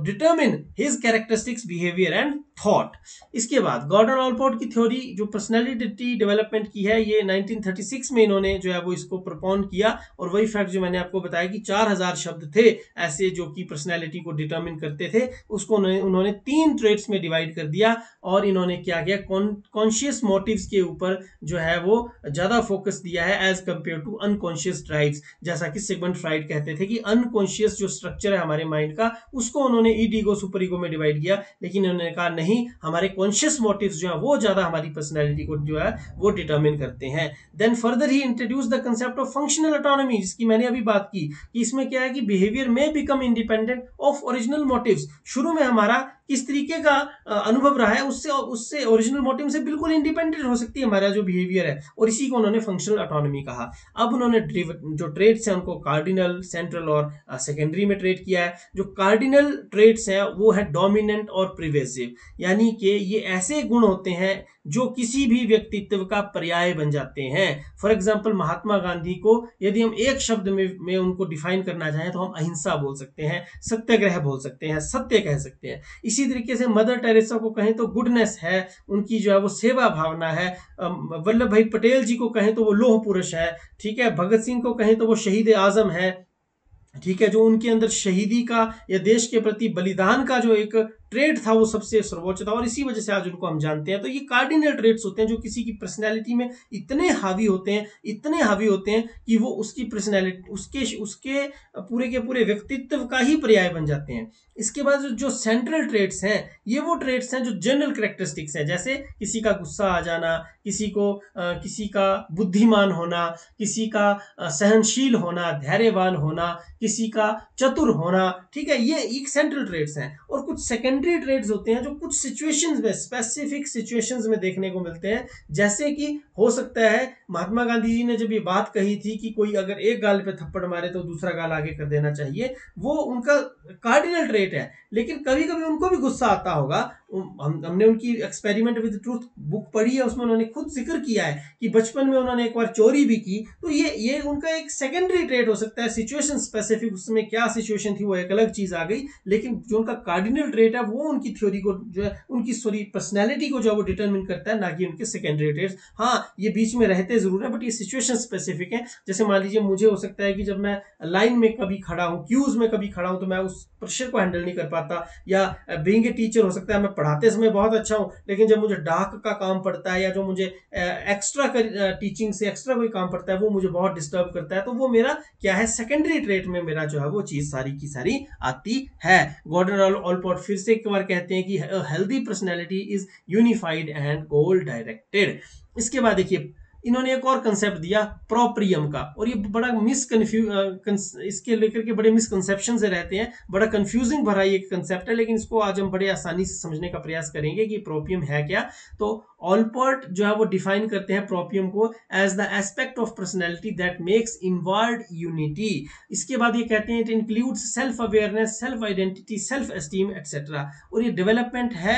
determine his characteristics, behaviour and thought. इसके बाद गॉर्डन ऑलपोर्ट की थ्योरी जो पर्सनैलिटी डेवलपमेंट की है, ये 1936 में इन्होंने जो है वो इसको प्रपोन किया। और वही फैक्ट जो मैंने आपको बताया कि 4000 शब्द थे ऐसे जो कि पर्सनैलिटी को डिटरमिन करते थे, उसको उन्होंने 3 ट्रेट्स में डिवाइड कर दिया। और इन्होंने क्या किया, कॉन्शियस मोटिव्स के ऊपर जो है वो ज्यादा फोकस दिया है as compare to unconscious drives. जैसा कि सिगमंड फ्रायड कहते थे कि अनकॉन्शियस जो स्ट्रक्चर है हमारे माइंड का उसको उन्होंने ईड ईगो सुपर ईगो में डिवाइड किया, लेकिन उन्होंने कहा नहीं, हमारे कॉन्शियस मोटिव्स जो है वो ज्यादा हमारी पर्सनैलिटी को जो है वो डिटरमिन करते हैं। Then further he introduce the concept of functional autonomy, जिसकी मैंने अभी बात की कि इसमें क्या है कि बिहेवियर में become independent of original motives. शुरू में हमारा किस तरीके का अनुभव रहा है उससे उससे ओरिजिनल मोटिव से बिल्कुल इंडिपेंडेंट हो सकती है हमारा जो बिहेवियर है, और इसी को उन्होंने फंक्शनल ऑटोनॉमी कहा। अब उन्होंने जो ट्रेट्स हैं उनको कार्डिनल, सेंट्रल और सेकेंडरी में ट्रेट किया है। जो कार्डिनल ट्रेट्स हैं वो है डोमिनेंट और प्रिवेसिव, यानी कि ये ऐसे गुण होते हैं जो किसी भी व्यक्तित्व का पर्याय बन जाते हैं। फॉर एग्जाम्पल महात्मा गांधी को यदि हम एक शब्द में उनको डिफाइन करना चाहें तो हम अहिंसा बोल सकते हैं, सत्याग्रह बोल सकते हैं, सत्य कह सकते हैं। इसी तरीके से मदर टेरेसा को कहें तो गुडनेस है, उनकी जो है वो सेवा भावना है। वल्लभ भाई पटेल जी को कहें तो वो लौह पुरुष है, ठीक है। भगत सिंह को कहें तो वो शहीद आजम है, ठीक है। जो उनके अंदर शहीदी का या देश के प्रति बलिदान का जो एक ट्रेड था वो सबसे सर्वोच्च था, और इसी वजह से आज उनको हम जानते हैं। तो ये कार्डिनल ट्रेड्स होते हैं जो किसी की पर्सनैलिटी में इतने हावी होते हैं, इतने हावी होते हैं कि वो उसकी पर्सनैलिटी, उसके उसके पूरे के पूरे व्यक्तित्व का ही पर्याय बन जाते हैं। इसके बाद जो सेंट्रल ट्रेड्स हैं, ये वो ट्रेड्स हैं जो जनरल कैरेक्टरिस्टिक्स हैं, जैसे किसी का गुस्सा आ जाना, किसी का बुद्धिमान होना, किसी का सहनशील होना, धैर्यवान होना, किसी का चतुर होना, ठीक है। ये एक सेंट्रल ट्रेड्स हैं। और कुछ सेकेंडरी ट्रेड्स होते हैं जो कुछ सिचुएशंस में, स्पेसिफिक सिचुएशंस में देखने को मिलते हैं। जैसे कि हो सकता है महात्मा गांधी जी ने जब ये बात कही थी कि कोई अगर एक गाल पे थप्पड़ मारे तो दूसरा गाल आगे कर देना चाहिए, वो उनका कार्डिनल ट्रेट है। लेकिन कभी कभी उनको भी गुस्सा आता होगा। हमने उनकी एक्सपेरिमेंट विद ट्रूथ बुक पढ़ी है, उसमें उन्होंने खुद जिक्र किया है कि बचपन में उन्होंने एक बार चोरी भी की। तो ये उनका एक सेकेंडरी ट्रेट हो सकता है, सिचुएशन स्पेसिफिक, उसमें क्या सिचुएशन थी वो एक अलग चीज आ गई। लेकिन जो उनका कार्डिनल ट्रेट है वो उनकी थ्योरी को जो है, उनकी पर्सनैलिटी को जो है वो डिटरमिन करता है, ना कि उनके सेकेंडरी ट्रेट्स। हाँ, ये बीच में रहते जरूर है, बट ये सिचुएशन स्पेसिफिक है। जैसे मान लीजिए मुझे हो सकता है कि जब मैं लाइन में कभी खड़ा हूँ, क्यूज में कभी खड़ा हूँ, तो मैं उस प्रेशर को हैंडल नहीं कर पाता। या बीइंग ए टीचर हो सकता है मैं पढ़ाते समय बहुत अच्छा हूँ, लेकिन जब मुझे डाक का काम पड़ता है या जो मुझे एक्स्ट्रा टीचिंग से एक्स्ट्रा कोई काम पड़ता है वो मुझे बहुत डिस्टर्ब करता है। तो वो मेरा क्या है, सेकेंडरी ट्रेट में मेरा जो है वो चीज सारी की सारी आती है। गॉर्डन ऑलपोर्ट फिर से एक बार कहते हैं कि healthy personality is unified and goal directed. इसके बाद देखिए इन्होंने एक और कंसेप्ट दिया प्रोप्रियम का, और ये बड़ा इसके लेकर के बड़े मिसकंसेप्शन से रहते हैं, बड़ा कंफ्यूजिंग भरा ये कंसेप्ट है, लेकिन इसको आज हम बड़े आसानी से समझने का प्रयास करेंगे कि प्रोप्रियम है क्या। तो ऑलपोर्ट जो है वो डिफाइन करते हैं प्रोप्रियम को as the aspect of personality that makes inward unity. इसके बाद ये कहते हैं it includes self awareness, self identity, self esteem etcetera. और ये डेवलपमेंट है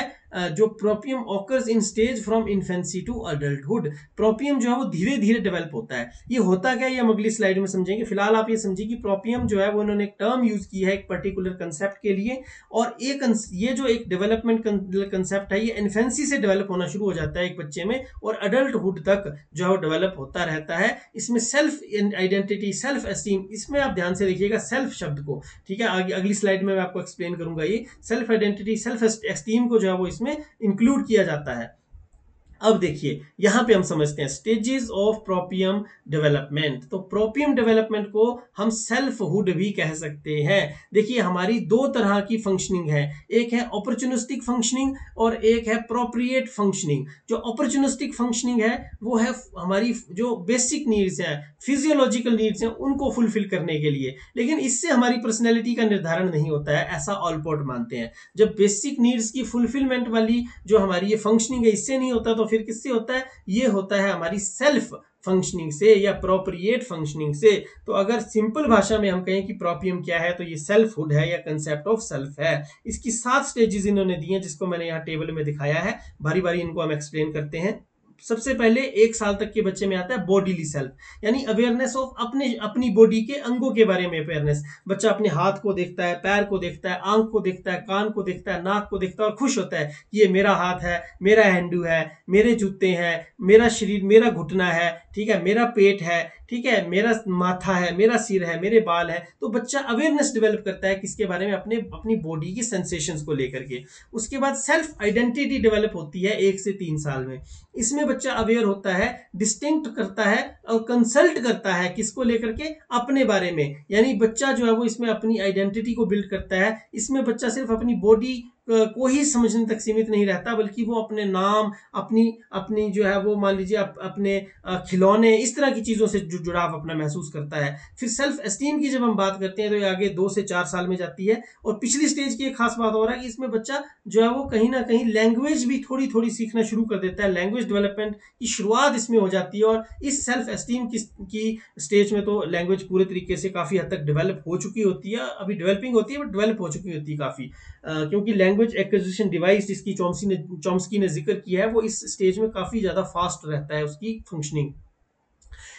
जो proprium occurs in stage from infancy to adulthood. Proprium जो है वो धीरे धीरे डेवलप होता है। ये होता क्या है ये हम अगली स्लाइड में समझेंगे। फिलहाल आप ये समझिए कि प्रोपियम जो है वो उन्होंने एक टर्म यूज की है एक पर्टिकुलर कंसेप्ट के लिए, और ये जो एक डेवलपमेंट कंसेप्ट है ये इन्फेंसी से डेवलप होना शुरू हो जाता है एक बच्चे में, और अडल्टहुड तक जो है वो डेवलप होता रहता है। इसमें सेल्फ आइडेंटिटी, सेल्फ एस्टीम, इसमें आप ध्यान से देखिएगा सेल्फ शब्द को, ठीक है। आगे अगली स्लाइड में मैं आपको एक्सप्लेन करूंगा। ये सेल्फ आइडेंटिटी, सेल्फ एस्टीम को जो है वो इसमें इंक्लूड किया जाता है। अब देखिए यहां पे हम समझते हैं स्टेजेस ऑफ प्रोपियम डेवलपमेंट। तो प्रोपियम डेवलपमेंट को हम सेल्फहुड भी कह सकते हैं। देखिए हमारी दो तरह की फंक्शनिंग है, एक है अपॉर्चुनिस्टिक फंक्शनिंग और एक है प्रोप्रिएट फंक्शनिंग। जो अपॉर्चुनिस्टिक फंक्शनिंग है वो है हमारी जो बेसिक नीड्स हैं, फिजियोलॉजिकल नीड्स हैं, उनको फुलफिल करने के लिए, लेकिन इससे हमारी पर्सनैलिटी का निर्धारण नहीं होता है, ऐसा ऑलपोर्ट मानते हैं। जब बेसिक नीड्स की फुलफिलमेंट वाली जो हमारी ये फंक्शनिंग है इससे नहीं होता, तो फिर किससे होता है, ये होता है हमारी सेल्फ फंक्शनिंग से या प्रोप्रिएट फंक्शनिंग से। तो अगर सिंपल भाषा में हम कहें कि प्रोपियम क्या है, तो ये सेल्फहुड है या कंसेप्ट ऑफ सेल्फ है। इसकी 7 स्टेजेस इन्होंने दी हैं, जिसको मैंने यहाँ टेबल में दिखाया है। बारी बारी इनको हम एक्सप्लेन करते हैं। सबसे पहले 1 साल तक के बच्चे में आता है बॉडीली सेल्फ, यानी अवेयरनेस ऑफ अपनी बॉडी के अंगों के बारे में अवेयरनेस। बच्चा अपने हाथ को देखता है, पैर को देखता है, आंख को देखता है, कान को देखता है, नाक को देखता है और खुश होता है कि ये मेरा हाथ है, मेरा हैंडू है, मेरे जूते हैं, मेरा शरीर, मेरा घुटना है, ठीक है, मेरा पेट है, ठीक है, मेरा माथा है, मेरा सिर है, मेरे बाल है। तो बच्चा अवेयरनेस डेवलप करता है किसके बारे में, अपनी बॉडी की सेंसेशंस को लेकर के। उसके बाद सेल्फ आइडेंटिटी डेवलप होती है 1 से 3 साल में। इसमें इसमें बच्चा अवेयर होता है, डिस्टिंक्ट करता है और कंसल्ट करता है किसको लेकर के, अपने बारे में। यानी बच्चा जो है वो इसमें अपनी आइडेंटिटी को बिल्ड करता है। इसमें बच्चा सिर्फ अपनी बॉडी को ही समझने तक सीमित नहीं रहता, बल्कि वो अपने नाम, अपनी अपनी जो है वो मान लीजिए अपने खिलौने, इस तरह की चीज़ों से जुड़ाव अपना महसूस करता है। फिर सेल्फ एस्टीम की जब हम बात करते हैं तो ये आगे 2 से 4 साल में जाती है। और पिछली स्टेज की एक खास बात हो रहा है कि इसमें बच्चा जो है वो कहीं ना कहीं लैंग्वेज भी थोड़ी थोड़ी सीखना शुरू कर देता है। लैंग्वेज डेवलपमेंट की शुरुआत इसमें हो जाती है। और इस सेल्फ एस्टीम की स्टेज में तो लैंग्वेज पूरे तरीके से काफ़ी हद तक डेवलप हो चुकी होती है, अभी डेवलपिंग होती है बट डेवलप हो चुकी होती है काफ़ी, क्योंकि लैंग्वेज एक्विजिशन डिवाइस जिसकी चॉम्स्की ने जिक्र किया है वो इस स्टेज में काफ़ी ज़्यादा फास्ट रहता है उसकी फंक्शनिंग।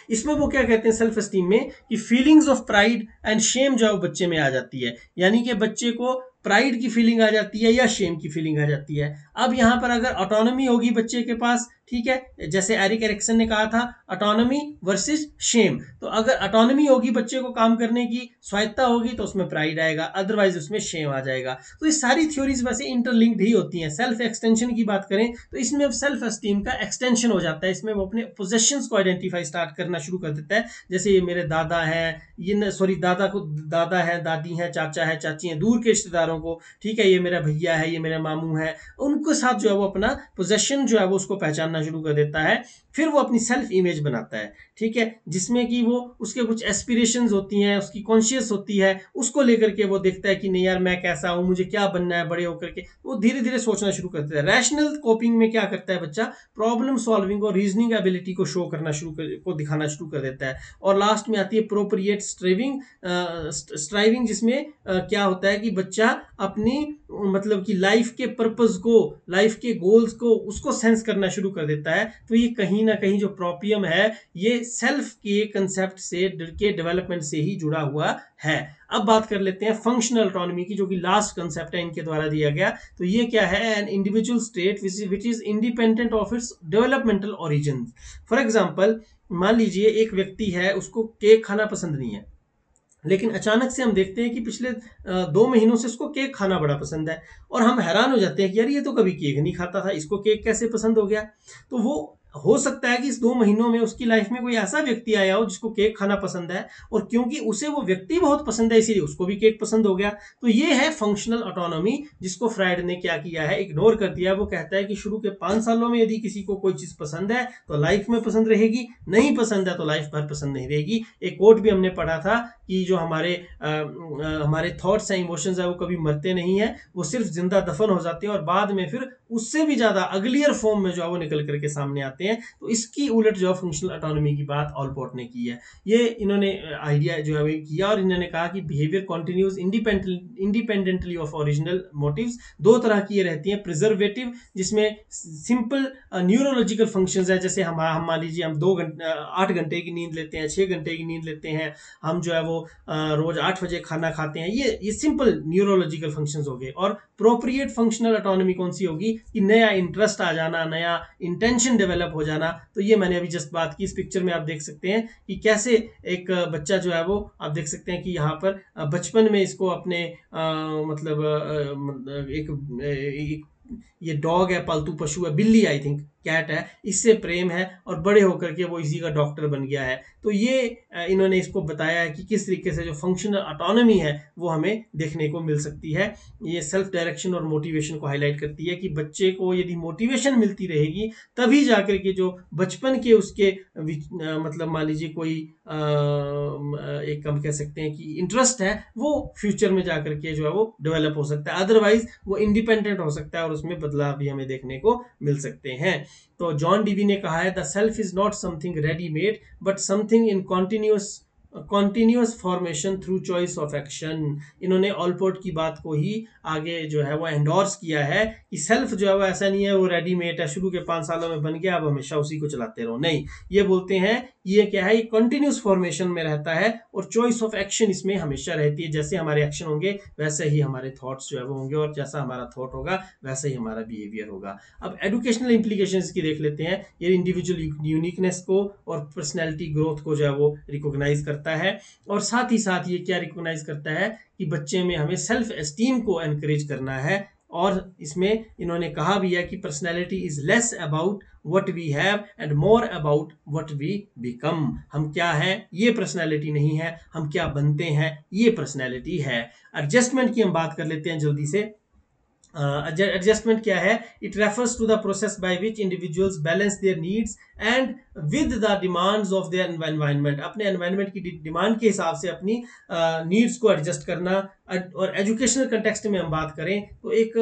इसमें वो क्या कहते हैं सेल्फ एस्टीम में कि feelings of pride and Shem जो है बच्चे में आ जाती है। यानी कि बच्चे को प्राइड की फीलिंग आ जाती है या शेम की फीलिंग आ जाती है। अब यहाँ पर अगर ऑटोनॉमी होगी बच्चे के पास, ठीक है, जैसे एरिक एरिक्सन ने कहा था ऑटोनॉमी वर्सेस शेम, तो अगर ऑटोनॉमी होगी बच्चे को काम करने की स्वायत्ता होगी तो उसमें प्राइड आएगा, अदरवाइज उसमें शेम आ जाएगा। तो ये सारी थ्योरीज वैसे इंटरलिंक्ड ही होती हैं। सेल्फ एक्सटेंशन की बात करें तो इसमें अब सेल्फ एस्टीम का एक्सटेंशन हो जाता है। इसमें वो अपने पोजेशंस को आइडेंटिफाई स्टार्ट करना शुरू कर देता है। जैसे ये मेरे दादा है, ये सॉरी दादा है, दादी है, चाचा है, चाची है, दूर के रिश्तेदारों को, ठीक है, ये मेरा भैया है, ये मेरा मामू है, उनके साथ जो है वो अपना पोजेशन जो है वो उसको पहचानना शुरू कर देता है। फिर वो अपनी सेल्फ इमेज बनाता है, ठीक है, जिसमें कि वो उसके कुछ एस्पिरेशंस होती हैं, उसकी कॉन्शियस होती है, उसको लेकर के वो देखता है कि नहीं यार मैं कैसा हूँ, मुझे क्या बनना है बड़े होकर के। वो धीरे धीरे सोचना शुरू करता है। रैशनल कोपिंग में क्या करता है बच्चा, प्रॉब्लम सॉल्विंग और रीजनिंग एबिलिटी को शो करना को दिखाना शुरू कर देता है। और लास्ट में आती है प्रोप्रिएट स्ट्राइविंग, जिसमें क्या होता है कि बच्चा अपनी मतलब कि लाइफ के पर्पस को, लाइफ के गोल्स को, उसको सेंस करना शुरू कर देता है। तो ये कहीं ना कहीं जो प्रोपियम है ये सेल्फ के कंसेप्ट से के डेवलपमेंट से ही जुड़ा हुआ है। अब बात कर लेते हैं फंक्शनल ऑटोनॉमी की, जो कि लास्ट कंसेप्ट है इनके द्वारा दिया गया। तो ये क्या है, an individual state which is independent of its developmental origin. For example मान लीजिए एक व्यक्ति है, उसको केक खाना पसंद नहीं है, लेकिन अचानक से हम देखते हैं कि पिछले 2 महीनों से उसको केक खाना बड़ा पसंद है। और हम हैरान हो जाते हैं कि यार ये तो कभी केक नहीं खाता था, इसको केक कैसे पसंद हो गया। तो वो हो सकता है कि इस 2 महीनों में उसकी लाइफ में कोई ऐसा व्यक्ति आया हो जिसको केक खाना पसंद है, और क्योंकि उसे वो व्यक्ति बहुत पसंद है इसीलिए उसको भी केक पसंद हो गया। तो ये है फंक्शनल ऑटोनॉमी, जिसको फ्रायड ने क्या किया है, इग्नोर कर दिया। वो कहता है कि शुरू के 5 सालों में यदि किसी को कोई चीज पसंद है तो लाइफ में पसंद रहेगी, नहीं पसंद है तो लाइफ भर पसंद नहीं रहेगी। एक कोट भी हमने पढ़ा था कि जो हमारे थॉट्स हैं, इमोशंस है, वो कभी मरते नहीं है, वो सिर्फ जिंदा दफन हो जाते हैं और बाद में फिर उससे भी ज्यादा अगलियर फॉर्म में जो है वो निकल करके सामने आते हैं। तो इसकी उलट जो फंक्शनल ऑटोनॉमी की बात ऑलपोर्ट ने की है। ये इन्होंने आइडिया जो है किया और इन्होंने कहा कि behaviour continues independently of original motives. 2 तरह की ये रहती हैं, प्रिजर्वेटिव जिसमें सिंपल न्यूरोलॉजिकल फंक्शंस है, जैसे हम मान लीजिए हम 8 घंटे की नींद लेते हैं, 6 घंटे की नींद लेते हैं, हम जो है वो रोज 8 बजे खाना खाते हैं, ये सिंपल न्यूरोलॉजिकल फंक्शंस हो गए। और प्रोप्रिएट फंक्शनल ऑटोनॉमी कौन सी होगी कि नया इंटरेस्ट आ जाना, नया इंटेंशन डेवलप हो जाना। तो ये मैंने अभी जस्ट बात की। इस पिक्चर में आप देख सकते हैं कि कैसे एक बच्चा जो है वो आप देख सकते हैं कि यहाँ पर बचपन में इसको अपने मतलब एक ये डॉग है, पालतू पशु है, बिल्ली आई थिंक कैट है, इससे प्रेम है और बड़े होकर के वो इसी का डॉक्टर बन गया है। तो ये इन्होंने इसको बताया है कि किस तरीके से जो फंक्शनल ऑटोनॉमी है वो हमें देखने को मिल सकती है। ये सेल्फ डायरेक्शन और मोटिवेशन को हाईलाइट करती है कि बच्चे को यदि मोटिवेशन मिलती रहेगी तभी जाकर के जो बचपन के उसके मतलब मान लीजिए कोई एक हम कह सकते हैं कि इंटरेस्ट है, वो फ्यूचर में जाकर के जो है वो डेवलप हो सकता है। अदरवाइज वो इंडिपेंडेंट हो सकता है और उसमें बदलाव भी हमें देखने को मिल सकते हैं। तो जॉन डीवी ने कहा है the self is not something readymade but something in continuous formation through choice of action. इन्होंने ऑलपोर्ट की बात को ही आगे जो है वो एंडोर्स किया है कि सेल्फ जो है वो ऐसा नहीं है वो रेडीमेड है, शुरू के 5 सालों में बन गया अब हमेशा उसी को चलाते रहो। नहीं, ये बोलते हैं ये क्या है, ये कंटिन्यूस फॉर्मेशन में रहता है और चॉइस ऑफ एक्शन इसमें हमेशा रहती है। जैसे हमारे एक्शन होंगे वैसे ही हमारे थॉट्स जो है वो होंगे और जैसा हमारा थॉट होगा वैसे ही हमारा बिहेवियर होगा। अब एजुकेशनल इंप्लीकेशंस की देख लेते हैं। ये इंडिविजुअल यूनिकनेस को और पर्सनैलिटी ग्रोथ को जो है वो रिकॉग्नाइज करता है और साथ ही साथ ये क्या रिकॉग्नाइज करता है कि बच्चे में हमें सेल्फ एस्टीम को एनकरेज करना है और इसमें इन्होंने कहा भी है कि personality is less about what we have and more about what we become. हम क्या है ये पर्सनैलिटी नहीं है, हम क्या बनते हैं ये पर्सनैलिटी है। एडजस्टमेंट की हम बात कर लेते हैं जल्दी से। एडजस्टमेंट क्या है? It refers to the process by which individuals balance their needs and with the demands of their environment. अपने एनवायरनमेंट की डिमांड के हिसाब से अपनी नीड्स को एडजस्ट करना। और एजुकेशनल कंटेक्स्ट में हम बात करें तो एक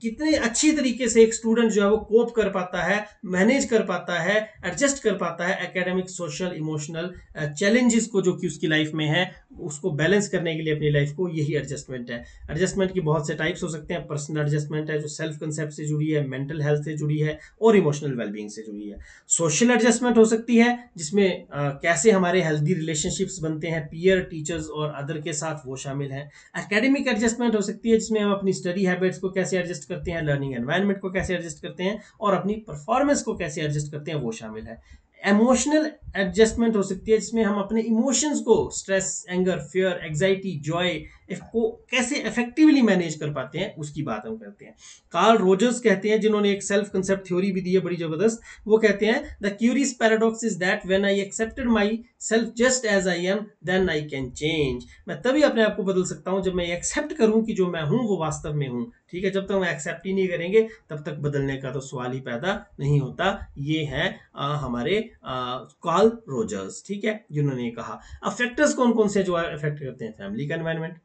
कितने अच्छी तरीके से एक स्टूडेंट जो है वो कोप कर पाता है, मैनेज कर पाता है, एडजस्ट कर पाता है एकेडमिक, सोशल, इमोशनल चैलेंजेस को जो कि उसकी लाइफ में है, उसको बैलेंस करने के लिए अपनी लाइफ को, यही एडजस्टमेंट है। एडजस्टमेंट की बहुत से टाइप्स हो सकते हैं। पर्सनल एडजस्टमेंट है जो सेल्फ कंसेप्ट से जुड़ी है, मेंटल हेल्थ से जुड़ी है और इमोशनल वेलबींग से जुड़ी है। सोशल एडजस्टमेंट हो सकती है जिसमें कैसे हमारे हेल्दी रिलेशनशिप्स बनते हैं पीयर, टीचर्स और अदर के साथ, वो शामिल है। एकेडमिक एडजस्टमेंट हो सकती है जिसमें हम अपनी स्टडी हैबिट्स को कैसे एडजस्ट करते हैं, लर्निंग एनवायरनमेंट को कैसे एडजस्ट करते हैं और अपनी परफॉर्मेंस को कैसे एडजस्ट करते हैं, वो शामिल है। इमोशनल एडजस्टमेंट हो सकती है जिसमें हम अपने इमोशंस को, stress, anger, fear, anxiety, Joy को कैसे इफेक्टिवली मैनेज कर पाते हैं, उसकी बात हम करते हैं। कार्ल रोजर्स कहते हैं, जिन्होंने एक सेल्फ कंसेप्ट थ्योरी भी दी है बड़ी जबरदस्त, वो कहते हैं the curious paradox is that when I accepted myself just as I am then I can change. मैं तभी अपने आप को बदल सकता हूं जब मैं एक्सेप्ट करूं कि जो मैं हूं वो वास्तव में हूं। ठीक है, जब तक हम एक्सेप्ट ही नहीं करेंगे तब तक बदलने का तो सवाल ही पैदा नहीं होता। ये है हमारे कार्ल रोजर्स, ठीक है, जिन्होंने कहा। अब फैक्टर्स कौन कौन से जो अफेक्ट करते हैं? फैमिली का एनवायरनमेंट,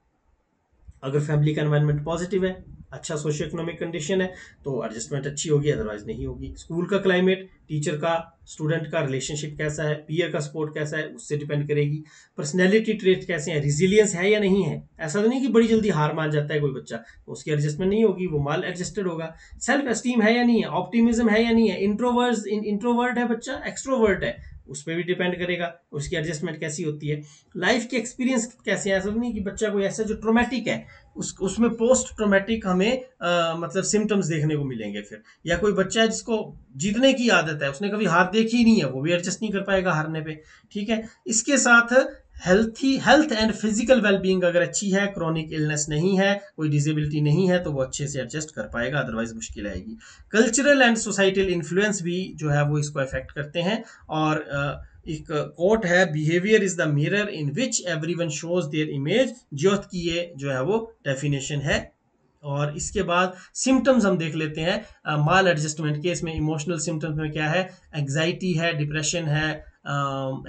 अगर फैमिली का एनवायरनमेंट पॉजिटिव है, अच्छा सोशियो इकोनॉमिक कंडीशन है तो एडजस्टमेंट अच्छी होगी, अदरवाइज नहीं होगी। स्कूल का क्लाइमेट, टीचर का, स्टूडेंट का रिलेशनशिप कैसा है, पीयर का सपोर्ट कैसा है, उससे डिपेंड करेगी। पर्सनैलिटी ट्रेट कैसे हैं, रिजिलियंस है या नहीं है। ऐसा तो नहीं कि बड़ी जल्दी हार मान जाता है कोई बच्चा, तो उसकी एडजस्टमेंट नहीं होगी, वो माल एडजस्टेड होगा। सेल्फ एस्टीम है या नहीं है, ऑप्टिमिज्म है या नहीं है, इंट्रोवर्ट है बच्चा, एक्सट्रोवर्ट है, उस पर भी डिपेंड करेगा उसकी एडजस्टमेंट कैसी होती है। लाइफ के एक्सपीरियंस कैसे हैं, ऐसा नहीं कि बच्चा कोई ऐसा जो ट्रोमेटिक है उसमें पोस्ट ट्रोमेटिक हमें मतलब सिम्टम्स देखने को मिलेंगे फिर। या कोई बच्चा है जिसको जीतने की आदत है, उसने कभी हार देखी ही नहीं है, वो भी एडजस्ट नहीं कर पाएगा हारने पे। ठीक है, इसके साथ हेल्थ एंड फिजिकल वेलबींग अगर अच्छी है, क्रॉनिक इलनेस नहीं है, कोई डिसेबिलिटी नहीं है, तो वो अच्छे से एडजस्ट कर पाएगा, अदरवाइज मुश्किल आएगी। कल्चरल एंड सोसाइटल इन्फ्लुएंस भी जो है वो इसको अफेक्ट करते हैं। और एक कोट है, behaviour is the mirror in which everyone shows there image. ज्योत की ये जो है वो डेफिनेशन है। और इसके बाद सिम्टम्स हम देख लेते हैं माल एडजस्टमेंट के। इसमें इमोशनल सिम्टम्स में क्या है? एंग्जाइटी है, डिप्रेशन है,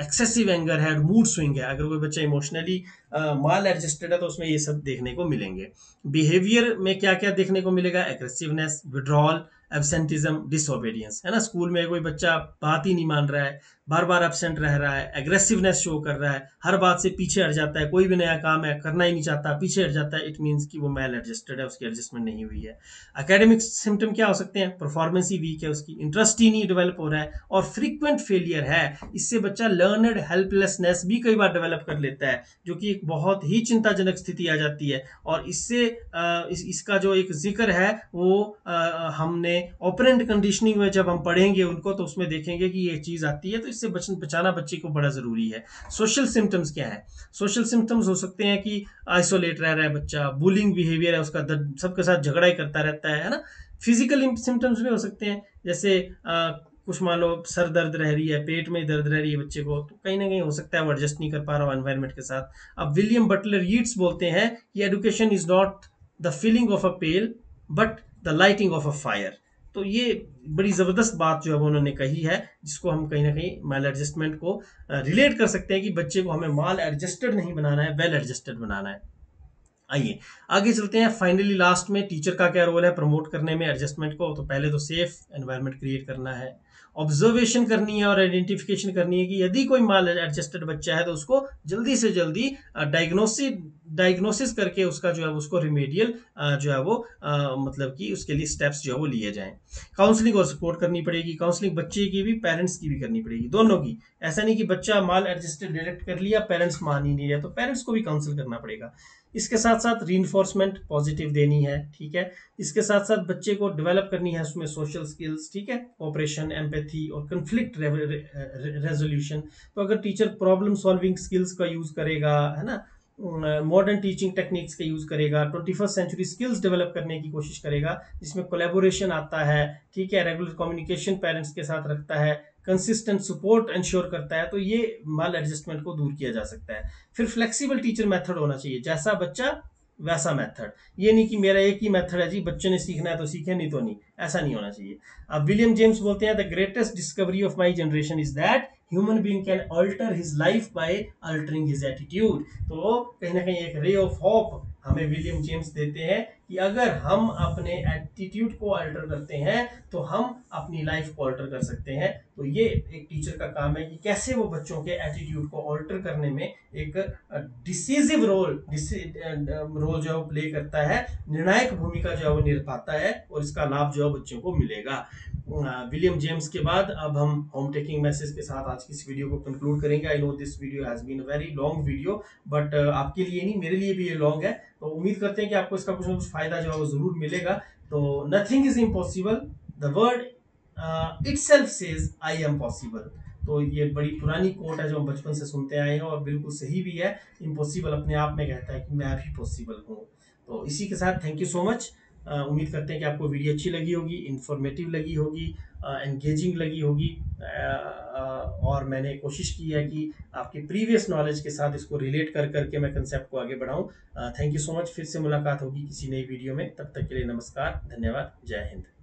एक्सेसिव एंगर है, मूड स्विंग है। अगर कोई बच्चा इमोशनली माल एडजस्टेड है तो उसमें ये सब देखने को मिलेंगे। बिहेवियर में क्या क्या देखने को मिलेगा? एग्रेसिवनेस, विड्रॉल, एब्सेंटिज्म, डिसओबीडियंस, है ना। स्कूल में कोई बच्चा बात ही नहीं मान रहा है, बार बार एब्सेंट रह रहा है, एग्रेसिवनेस शो कर रहा है, हर बात से पीछे हट जाता है, कोई भी नया काम है करना ही नहीं चाहता, पीछे हट जाता है, इट मीन्स कि वो मैल एडजस्टेड है, उसकी एडजस्टमेंट नहीं हुई है। एकेडमिक सिम्टम क्या हो सकते हैं? परफॉर्मेंस ही वीक है उसकी, इंटरेस्ट ही नहीं डेवलप हो रहा है और फ्रीक्वेंट फेलियर है। इससे बच्चा लर्नड हेल्पलेसनेस भी कई बार डेवलप कर लेता है, जो कि एक बहुत ही चिंताजनक स्थिति आ जाती है। और इससे इसका जो एक जिक्र है वो हमने ऑपरेंट कंडीशनिंग में जब हम पढ़ेंगे उनको तो उसमें देखेंगे कि ये चीज आती है, तो इससे बचाना बच्चे को बड़ा जरूरी है। सोशल सिम्टम्स क्या है? सोशल सिम्टम्स हो सकते हैं कि आइसोलेट रह रहा है बच्चा, बुलिंग बिहेवियर है उसका, सबके साथ झगड़ा ही करता रहता है ना। फिजिकल सिम्टम्स भी हो सकते हैं, जैसे कुछ मान लो सर दर्द रह रही है, पेट में दर्द रह रही है बच्चे को, तो कहीं ना कहीं हो सकता है वो एडजस्ट नहीं कर पा रहा हो एनवायरनमेंट के साथ। अब विलियम बटलर यीट्स बोलते हैं कि education is not the filling of a pail but the lighting of a fire. तो ये बड़ी ज़बरदस्त बात जो है वो उन्होंने कही है, जिसको हम कहीं ना कहीं माल एडजस्टमेंट को रिलेट कर सकते हैं कि बच्चे को हमें माल एडजस्टेड नहीं बनाना है, वेल एडजस्टेड बनाना है। आइए आगे चलते हैं। फाइनली लास्ट में टीचर का क्या रोल है प्रमोट करने में एडजस्टमेंट को? तो पहले तो सेफ एनवायरनमेंट क्रिएट करना है, ऑब्जर्वेशन करनी है और आइडेंटिफिकेशन करनी है कि यदि कोई माल एडजस्टेड बच्चा है तो उसको जल्दी से जल्दी डायग्नोसिस करके उसका जो है उसको रिमेडियल जो है वो मतलब कि उसके लिए स्टेप्स जो है वो लिए जाएं। काउंसलिंग और सपोर्ट करनी पड़ेगी, काउंसलिंग बच्चे की भी पेरेंट्स की भी करनी पड़ेगी, दोनों की। ऐसा नहीं कि बच्चा माल एडजस्टेड डायरेक्ट कर लिया, पेरेंट्स मान ही नहीं रहे, तो पेरेंट्स को भी काउंसिल करना पड़ेगा। इसके साथ साथ रीइंफोर्समेंट पॉजिटिव देनी है, ठीक है। इसके साथ साथ बच्चे को डेवलप करनी है उसमें सोशल स्किल्स, ठीक है, ऑपरेशन, एम्पैथी और कंफ्लिक्ट रेजोल्यूशन। तो अगर टीचर प्रॉब्लम सॉल्विंग स्किल्स का यूज करेगा, है ना, मॉडर्न टीचिंग टेक्निक्स का यूज करेगा, 21st सेंचुरी स्किल्स डेवलप करने की कोशिश करेगा, जिसमें कोलेबोरेशन आता है, ठीक है, रेगुलर कम्युनिकेशन पेरेंट्स के साथ रखता है, कंसिस्टेंट सपोर्ट इंश्योर करता है, तो ये माल एडजस्टमेंट को दूर किया जा सकता है। फिर फ्लेक्सिबल टीचर मेथड होना चाहिए, जैसा बच्चा वैसा मेथड। ये नहीं कि मेरा एक ही मेथड है जी, बच्चों ने सीखना है तो सीखे, नहीं तो नहीं, ऐसा नहीं होना चाहिए। अब विलियम जेम्स बोलते हैं the greatest discovery of my generation is that human being can alter his life by altering his attitude. तो कहीं ना कहीं एक रे ऑफ होप हमें विलियम जेम्स देते हैं कि अगर हम अपने एटीट्यूड को अल्टर करते हैं तो हम अपनी लाइफ को अल्टर कर सकते हैं। तो ये एक टीचर का काम है कि कैसे वो बच्चों के एटीट्यूड को अल्टर करने में एक डिसीजिव रोल जो है वो प्ले करता है, निर्णायक भूमिका जो है वो निभाता है, और इसका लाभ जो है बच्चों को मिलेगा। विलियम जेम्स के बाद अब हम होम टेकिंग मैसेज के साथ आज की इस वीडियो को कंक्लूड करेंगे। I know this video has been a very long video, but आपके लिए नहीं, मेरे लिए भी ये लॉन्ग है। तो उम्मीद करते हैं कि आपको इसका कुछ ना कुछ फायदा जो है वो जरूर मिलेगा। तो nothing is impossible, the word itself says I am possible. तो ये बड़ी पुरानी कोट है जो हम बचपन से सुनते आए हैं, और बिल्कुल सही भी है। इम्पॉसिबल अपने आप में कहता है कि मैं भी पॉसिबल हूँ। तो इसी के साथ थैंक यू सो मच। उम्मीद करते हैं कि आपको वीडियो अच्छी लगी होगी, इंफॉर्मेटिव लगी होगी, एंगेजिंग लगी होगी, और मैंने कोशिश की है कि आपके प्रीवियस नॉलेज के साथ इसको रिलेट कर करके मैं कंसेप्ट को आगे बढ़ाऊं। Thank you so much. फिर से मुलाकात होगी किसी नई वीडियो में, तब तक के लिए नमस्कार, धन्यवाद, जय हिंद।